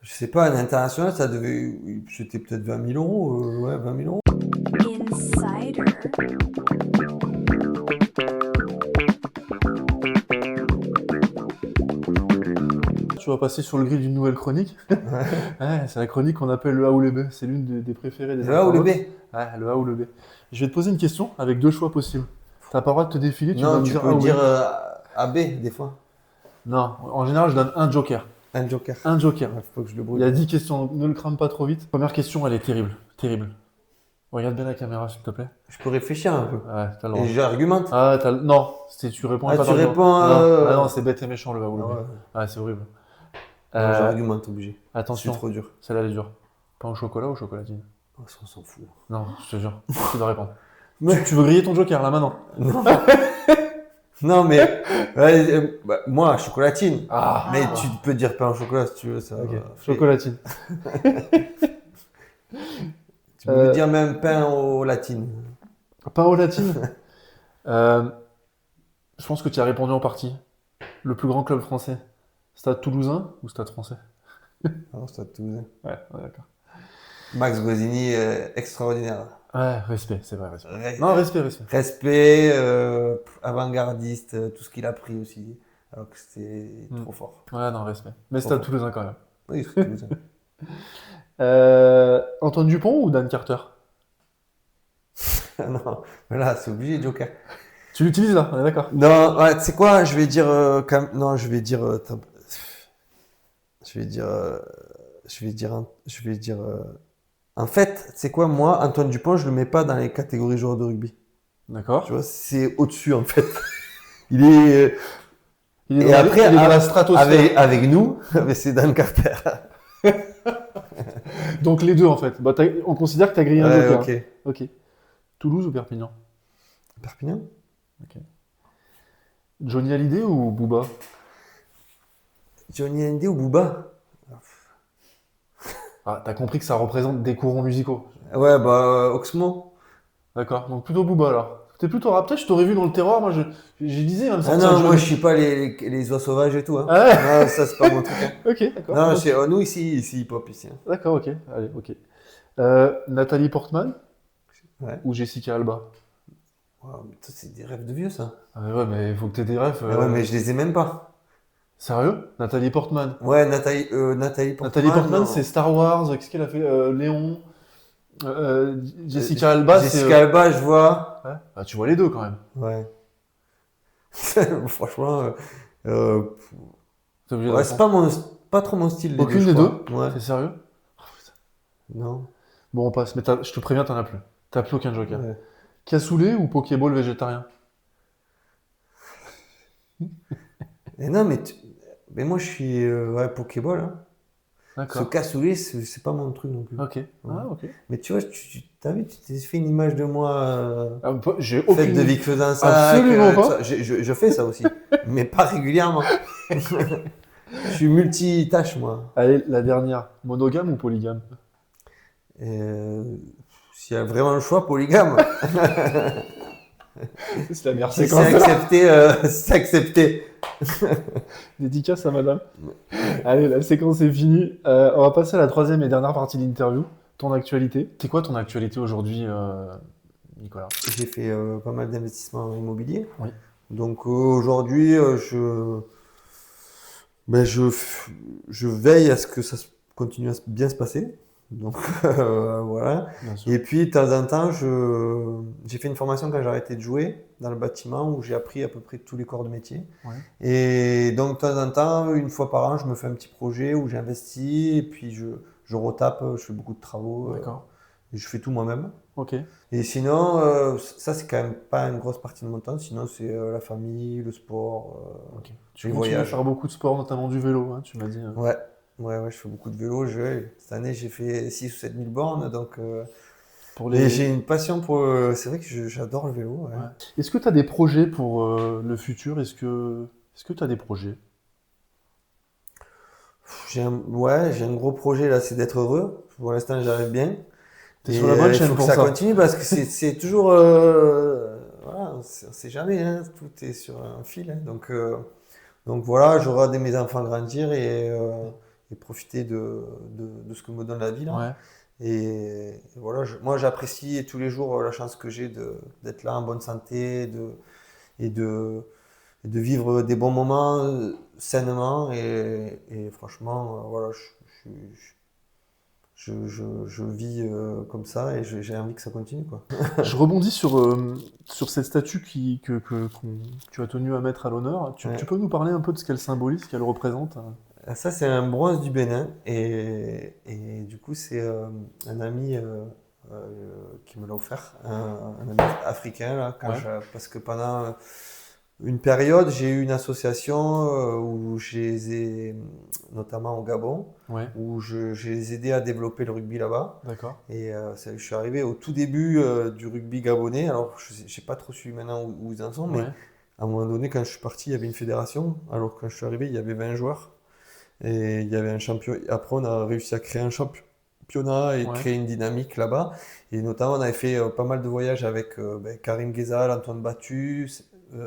[SPEAKER 2] je sais pas, un international, c'était peut-être 20 000 euros. 20 000 euros. Insider.
[SPEAKER 1] Tu vas passer sur le grill d'une nouvelle chronique. C'est la chronique qu'on appelle le A ou le B. C'est l'une des préférées des
[SPEAKER 2] Le A ou le B?
[SPEAKER 1] Ouais, le A ou le B. Je vais te poser une question avec 2 choix possibles. T'as pas le droit de te défiler,
[SPEAKER 2] tu peux dire AB des fois.
[SPEAKER 1] Non, en général, je donne un joker.
[SPEAKER 2] Un joker.
[SPEAKER 1] Faut que je le brûle. Il y a 10 questions, ne le crame pas trop vite. Première question, elle est terrible. Regarde bien la caméra, s'il te plaît.
[SPEAKER 2] Je peux réfléchir un peu.
[SPEAKER 1] Ouais, t'as le droit.
[SPEAKER 2] Et j'argumente.
[SPEAKER 1] Non, tu réponds pas.
[SPEAKER 2] Tu réponds.
[SPEAKER 1] Non, c'est bête et méchant le A ou le B. Ouais, c'est horrible.
[SPEAKER 2] J'argumente obligé.
[SPEAKER 1] Attention.
[SPEAKER 2] C'est trop dur.
[SPEAKER 1] Celle-là, elle est dure. Pain au chocolat ou chocolatine?
[SPEAKER 2] Ça, on s'en fout.
[SPEAKER 1] Non, je te jure. Tu dois répondre. Tu veux griller ton joker là maintenant?
[SPEAKER 2] Non. Non, mais moi, chocolatine. Mais tu peux dire pain au chocolat si tu veux. Ça
[SPEAKER 1] chocolatine.
[SPEAKER 2] Tu peux dire même pain au latine.
[SPEAKER 1] Pain au latine. Je pense que tu as répondu en partie. Le plus grand club français. Stade Toulousain ou Stade Français?
[SPEAKER 2] Non, Stade Toulousain.
[SPEAKER 1] Ouais, d'accord.
[SPEAKER 2] Max Goscinny, extraordinaire.
[SPEAKER 1] Ouais, respect, c'est vrai, respect. Non, respect.
[SPEAKER 2] Respect, avant-gardiste, tout ce qu'il a pris aussi. Alors que c'était trop fort.
[SPEAKER 1] Ouais, non, respect. Mais Stade Toulousain quand même.
[SPEAKER 2] Oui, Stade Toulousain.
[SPEAKER 1] Antoine Dupont ou Dan Carter?
[SPEAKER 2] Non, voilà, c'est obligé, Joker.
[SPEAKER 1] Tu l'utilises là, on est d'accord?
[SPEAKER 2] Non, tu sais quoi, je vais dire... En fait, c'est quoi, moi, Antoine Dupont, je le mets pas dans les catégories joueurs de rugby.
[SPEAKER 1] D'accord.
[SPEAKER 2] Tu vois, c'est au-dessus, en fait. Il est
[SPEAKER 1] dans la stratosphère.
[SPEAKER 2] Avec nous, c'est Dan Carter.
[SPEAKER 1] Donc les deux, en fait. Bah, on considère que tu as grillé un joker.
[SPEAKER 2] Ok.
[SPEAKER 1] Toulouse ou Perpignan?
[SPEAKER 2] Perpignan.
[SPEAKER 1] Ok. Johnny Hallyday ou Booba?
[SPEAKER 2] Johnny Hallyday ou Booba?
[SPEAKER 1] Ah, t'as compris que ça représente des courants musicaux.
[SPEAKER 2] Ouais, bah, Oxmo.
[SPEAKER 1] D'accord, donc plutôt Booba alors. T'es plutôt rap. Peut-être je t'aurais vu dans le terroir, moi j'ai disais, il va me
[SPEAKER 2] Ah
[SPEAKER 1] sortir
[SPEAKER 2] non, moi
[SPEAKER 1] Johnny.
[SPEAKER 2] je suis pas les oies sauvages et tout, hein.
[SPEAKER 1] Ah
[SPEAKER 2] Non, ça c'est pas mon truc, hein.
[SPEAKER 1] ouais. Ok, d'accord.
[SPEAKER 2] Non,
[SPEAKER 1] Donc,
[SPEAKER 2] c'est nous ici hip-hop ici, hein.
[SPEAKER 1] d'accord, ok. Allez, ok. Nathalie Portman
[SPEAKER 2] Ouais.
[SPEAKER 1] ou Jessica Alba?
[SPEAKER 2] Wow, mais ça, c'est des rêves de vieux, ça.
[SPEAKER 1] Ah ouais, mais il faut que t'aies des refs.
[SPEAKER 2] Ah ouais, mais je les ai même pas.
[SPEAKER 1] Sérieux? Nathalie Portman.
[SPEAKER 2] Ouais, Nathalie
[SPEAKER 1] Nathalie
[SPEAKER 2] Portman,
[SPEAKER 1] Portman, c'est
[SPEAKER 2] non.
[SPEAKER 1] Star Wars. Qu'est-ce qu'elle a fait? Léon.
[SPEAKER 2] Euh,
[SPEAKER 1] Jessica Alba, c'est.
[SPEAKER 2] Jessica Alba, je vois.
[SPEAKER 1] Ouais. Ah, tu vois les deux quand même.
[SPEAKER 2] Ouais. Franchement, euh,
[SPEAKER 1] T'es obligé de
[SPEAKER 2] ouais, c'est
[SPEAKER 1] répondre.
[SPEAKER 2] pas trop mon style, les deux,
[SPEAKER 1] Aucune
[SPEAKER 2] je
[SPEAKER 1] des deux?
[SPEAKER 2] crois. Ouais.
[SPEAKER 1] T'es sérieux?
[SPEAKER 2] Non.
[SPEAKER 1] Bon, on passe. Mais je te préviens, t'en as plus. T'as plus aucun joker.
[SPEAKER 2] Ouais.
[SPEAKER 1] Cassoulet ou Pokéball végétarien?
[SPEAKER 2] Et non, mais moi, je suis ouais, Pokéball, hein. Ce
[SPEAKER 1] D'accord.
[SPEAKER 2] cassoulet, c'est pas mon truc non plus.
[SPEAKER 1] Ok.
[SPEAKER 2] Ouais.
[SPEAKER 1] Ah, ok.
[SPEAKER 2] Mais tu vois, t'as vu, tu t'es fait une image de moi
[SPEAKER 1] J'ai
[SPEAKER 2] faite
[SPEAKER 1] aucune
[SPEAKER 2] de
[SPEAKER 1] idée.
[SPEAKER 2] Vic Fezensac,
[SPEAKER 1] Absolument
[SPEAKER 2] tout ça.
[SPEAKER 1] pas.
[SPEAKER 2] Je fais ça aussi, mais pas régulièrement. Je suis multitâche, moi.
[SPEAKER 1] Allez, la dernière. Monogame ou polygame?
[SPEAKER 2] Et, s'il y a vraiment le choix, polygame.
[SPEAKER 1] C'est la meilleure
[SPEAKER 2] Si c'est
[SPEAKER 1] séquence.
[SPEAKER 2] accepté, c'est accepté.
[SPEAKER 1] Dédicace à madame. Allez, la séquence est finie. On va passer à la troisième et dernière partie de l'interview. Ton actualité. C'est quoi ton actualité aujourd'hui, Nicolas?
[SPEAKER 2] J'ai fait pas mal d'investissements immobiliers.
[SPEAKER 1] Oui.
[SPEAKER 2] Donc aujourd'hui, ben, je veille à ce que ça continue à bien se passer. Donc voilà.
[SPEAKER 1] Bien sûr.
[SPEAKER 2] Et puis de temps en temps, j'ai fait une formation quand j'ai arrêté de jouer dans le bâtiment où j'ai appris à peu près tous les corps de métier.
[SPEAKER 1] Ouais.
[SPEAKER 2] Et donc de temps en temps, une fois par an, je me fais un petit projet où j'investis et puis je retape, je fais beaucoup de travaux.
[SPEAKER 1] D'accord.
[SPEAKER 2] Et je fais tout moi-même.
[SPEAKER 1] Ok.
[SPEAKER 2] Et sinon, ça c'est quand même pas une grosse partie de mon temps. Sinon, c'est la famille, le sport,
[SPEAKER 1] Ok. Tu
[SPEAKER 2] les
[SPEAKER 1] continues à
[SPEAKER 2] voyages.
[SPEAKER 1] faire beaucoup de sport, notamment du vélo, hein, tu m'as dit.
[SPEAKER 2] Ouais, ouais, je fais beaucoup de vélo. Cette année, j'ai fait 6 ou 7 000 bornes. Donc,
[SPEAKER 1] Pour
[SPEAKER 2] mais
[SPEAKER 1] les.
[SPEAKER 2] j'ai une passion pour. C'est vrai que j'adore le vélo. Ouais.
[SPEAKER 1] Ouais. Est-ce que tu as des projets pour le futur? Est-ce que tu as des projets?
[SPEAKER 2] Ouais, j'ai un gros projet là, c'est d'être heureux. Pour l'instant, j'arrive bien.
[SPEAKER 1] T'es sur
[SPEAKER 2] Et
[SPEAKER 1] la bonne
[SPEAKER 2] il faut
[SPEAKER 1] chaîne
[SPEAKER 2] que
[SPEAKER 1] pour
[SPEAKER 2] ça
[SPEAKER 1] ça.
[SPEAKER 2] continue parce que c'est toujours. Voilà, on sait jamais, hein, tout est sur un fil, hein. Donc voilà, je regarde mes enfants grandir et profiter de ce que me donne la vie là.
[SPEAKER 1] Ouais.
[SPEAKER 2] Et voilà, moi j'apprécie tous les jours la chance que j'ai d'être là en bonne santé et et de vivre des bons moments sainement. Et franchement, voilà, je vis comme ça et j'ai envie que ça continue, quoi.
[SPEAKER 1] Je rebondis sur cette statue que tu as tenu à mettre à l'honneur. Tu
[SPEAKER 2] Ouais.
[SPEAKER 1] peux nous parler un peu de ce qu'elle symbolise, ce qu'elle représente?
[SPEAKER 2] Ça, c'est un bronze du Bénin et du coup, c'est un ami qui me l'a offert, un ami africain, là,
[SPEAKER 1] Ouais.
[SPEAKER 2] parce que pendant une période, j'ai eu une association où je les ai, notamment au Gabon,
[SPEAKER 1] Ouais.
[SPEAKER 2] où je les ai aidés à développer le rugby là-bas.
[SPEAKER 1] D'accord.
[SPEAKER 2] Et je suis arrivé au tout début du rugby gabonais. Alors, je n'ai pas trop suivi maintenant où ils en sont, mais
[SPEAKER 1] Ouais.
[SPEAKER 2] à un moment donné, quand je suis parti, il y avait une fédération. Alors, quand je suis arrivé, il y avait 20 joueurs. Et il y avait un champion. Après, on a réussi à créer un championnat et
[SPEAKER 1] Ouais.
[SPEAKER 2] créer une dynamique là-bas. Et notamment, on avait fait pas mal de voyages avec Karim Ghezal, Antoine Battu,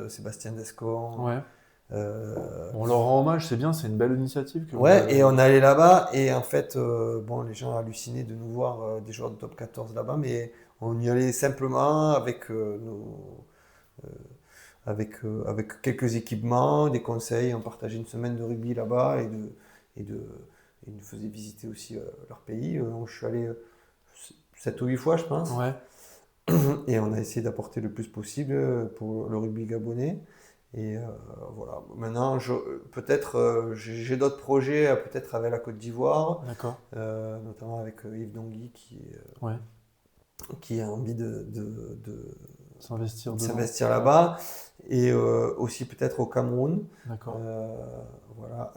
[SPEAKER 2] Sébastien Descamps.
[SPEAKER 1] Ouais.
[SPEAKER 2] euh,
[SPEAKER 1] On leur rend hommage, c'est bien, c'est une belle initiative que vous
[SPEAKER 2] Ouais,
[SPEAKER 1] avez.
[SPEAKER 2] et on allait là-bas. Et en fait, bon, les gens hallucinaient de nous voir des joueurs de top 14 là-bas. Mais on y allait simplement avec avec quelques équipements, des conseils. On partageait une semaine de rugby là-bas et de, et ils nous faisaient visiter aussi leur pays. Donc, je suis allé 7 ou 8 fois, je pense.
[SPEAKER 1] Ouais.
[SPEAKER 2] Et on a essayé d'apporter le plus possible pour le rugby gabonais. Et voilà. Maintenant, peut-être j'ai d'autres projets, peut-être avec la Côte d'Ivoire,
[SPEAKER 1] D'accord.
[SPEAKER 2] notamment avec Yves Dongui
[SPEAKER 1] Ouais.
[SPEAKER 2] qui a envie
[SPEAKER 1] S'investir
[SPEAKER 2] de
[SPEAKER 1] dedans.
[SPEAKER 2] s'investir là-bas. Et aussi peut-être au Cameroun.
[SPEAKER 1] D'accord.
[SPEAKER 2] Voilà,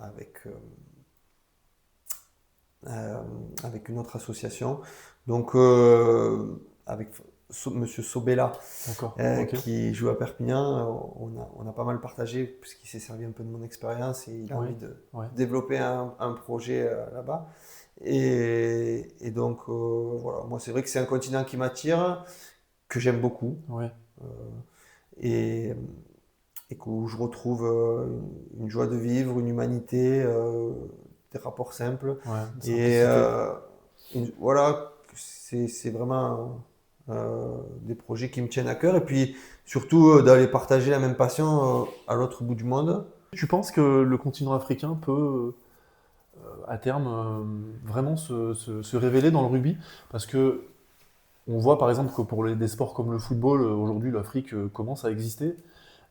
[SPEAKER 2] avec une autre association. Donc, avec Monsieur Sobella,
[SPEAKER 1] D'accord. Ok.
[SPEAKER 2] qui joue à Perpignan. On a pas mal partagé, puisqu'il s'est servi un peu de mon expérience et il a
[SPEAKER 1] Oui.
[SPEAKER 2] envie de
[SPEAKER 1] Ouais.
[SPEAKER 2] développer un projet là-bas. Et donc, voilà, moi, c'est vrai que c'est un continent qui m'attire, que j'aime beaucoup,
[SPEAKER 1] Ouais.
[SPEAKER 2] et, et où je retrouve une joie de vivre, une humanité, des rapports simples.
[SPEAKER 1] Ouais.
[SPEAKER 2] Et
[SPEAKER 1] Simplicité.
[SPEAKER 2] voilà, c'est vraiment des projets qui me tiennent à cœur. Et puis surtout d'aller partager la même passion à l'autre bout du monde.
[SPEAKER 1] Tu penses que le continent africain peut, à terme, vraiment se révéler dans le rugby? Parce que on voit par exemple que pour des sports comme le football, aujourd'hui l'Afrique commence à exister.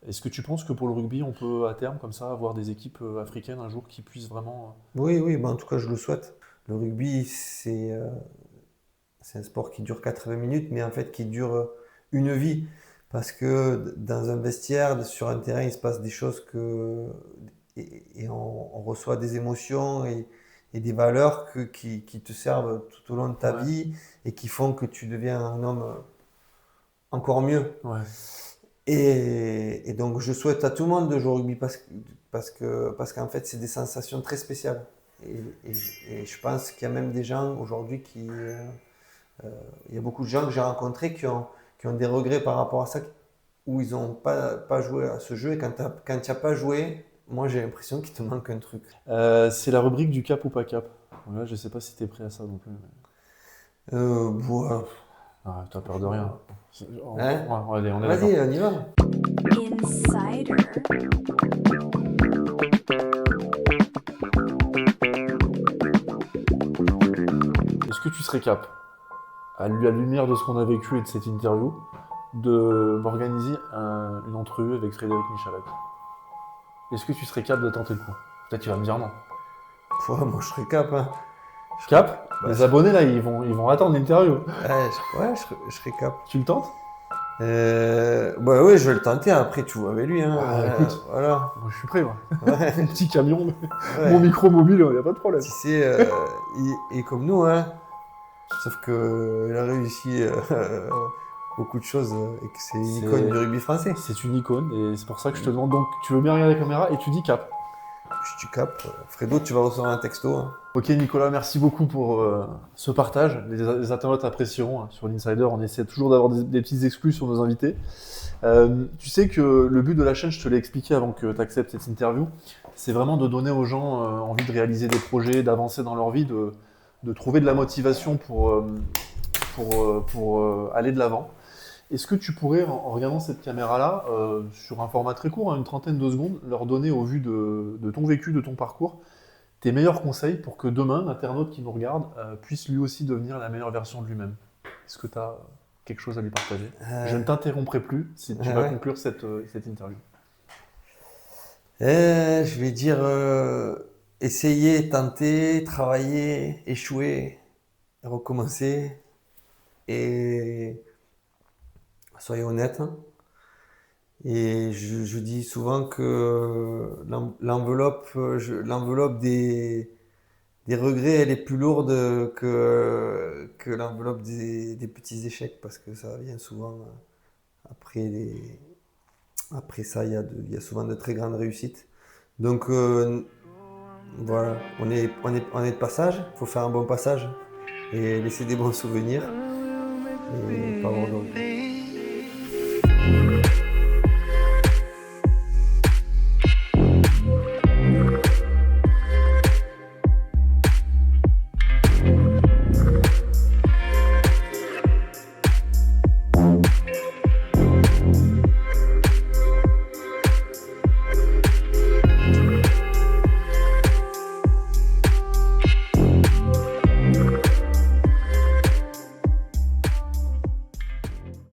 [SPEAKER 1] Est-ce que tu penses que pour le rugby, on peut à terme comme ça avoir des équipes africaines un jour qui puissent vraiment...
[SPEAKER 2] Oui, oui, bah, en tout cas, je le souhaite. Le rugby, c'est un sport qui dure 80 minutes, mais en fait qui dure une vie. Parce que dans un vestiaire, sur un terrain, il se passe des choses et on reçoit des émotions et des valeurs qui te servent tout au long de ta
[SPEAKER 1] Ouais,
[SPEAKER 2] vie et qui font que tu deviens un homme encore mieux.
[SPEAKER 1] ouais,
[SPEAKER 2] Et donc, je souhaite à tout le monde de jouer au rugby parce qu'en fait, c'est des sensations très spéciales. Et je pense qu'il y a même des gens aujourd'hui il y a beaucoup de gens que j'ai rencontrés qui ont des regrets par rapport à ça, où ils n'ont pas joué à ce jeu. Et quand tu n'as pas joué, moi j'ai l'impression qu'il te manque un truc.
[SPEAKER 1] C'est la rubrique du cap ou pas cap. Voilà, je sais pas si t'es prêt à ça non plus.
[SPEAKER 2] Voilà.
[SPEAKER 1] Ah, t'as peur de rien.
[SPEAKER 2] Hein?
[SPEAKER 1] Ouais, allez, on est d'accord.
[SPEAKER 2] Vas-y, on y va.
[SPEAKER 3] Insider.
[SPEAKER 1] Est-ce que tu serais cap, à la lumière de ce qu'on a vécu et de cette interview, de m'organiser une entrevue avec Frédéric Michalak? Est-ce que tu serais cap de tenter le coup? Peut-être tu vas me dire non.
[SPEAKER 2] Moi je serais cap. Hein.
[SPEAKER 1] Cap?
[SPEAKER 2] Bah,
[SPEAKER 1] Les abonnés là, ils vont attendre l'interview.
[SPEAKER 2] je serais cap.
[SPEAKER 1] Tu le tentes?
[SPEAKER 2] Bah oui, je vais le tenter. Après, tu vois avec lui. Hein.
[SPEAKER 1] Ah, écoute.
[SPEAKER 2] Voilà.
[SPEAKER 1] Moi je suis prêt, moi.
[SPEAKER 2] Ouais,
[SPEAKER 1] Mon petit camion,
[SPEAKER 2] ouais.
[SPEAKER 1] mon micro mobile, y a pas de problème.
[SPEAKER 2] Tu sais, il est comme nous, hein. Sauf qu'il a réussi beaucoup de choses et que c'est une icône du rugby français.
[SPEAKER 1] C'est une icône et c'est pour ça que je te demande donc, tu veux bien regarder la caméra et tu dis cap.
[SPEAKER 2] Puis tu capes. Fredo, tu vas recevoir un texto. Hein.
[SPEAKER 1] Ok Nicolas, merci beaucoup pour ce partage. Les internautes apprécieront hein, sur l'Insider. On essaie toujours d'avoir des petites exclus sur nos invités. Tu sais que le but de la chaîne, je te l'ai expliqué avant que tu acceptes cette interview, c'est vraiment de donner aux gens envie de réaliser des projets, d'avancer dans leur vie, de trouver de la motivation pour aller de l'avant. Est-ce que tu pourrais, en regardant cette caméra-là, sur un format très court, hein, une trentaine de secondes, leur donner au vu de ton vécu, de ton parcours, tes meilleurs conseils pour que demain, l'internaute qui nous regarde puisse lui aussi devenir la meilleure version de lui-même? Est-ce que tu as quelque chose à lui partager? Je ne t'interromprai plus si tu vas
[SPEAKER 2] ouais.
[SPEAKER 1] conclure cette interview.
[SPEAKER 2] Je vais dire essayer, tenter, travailler, échouer, recommencer. Et soyez honnête. Hein. Et je dis souvent que l'enveloppe des regrets, elle est plus lourde que l'enveloppe des petits échecs parce que ça vient souvent après ça, il y a souvent de très grandes réussites. Donc voilà, on est de passage, il faut faire un bon passage et laisser des bons souvenirs et pas avoir de regrets.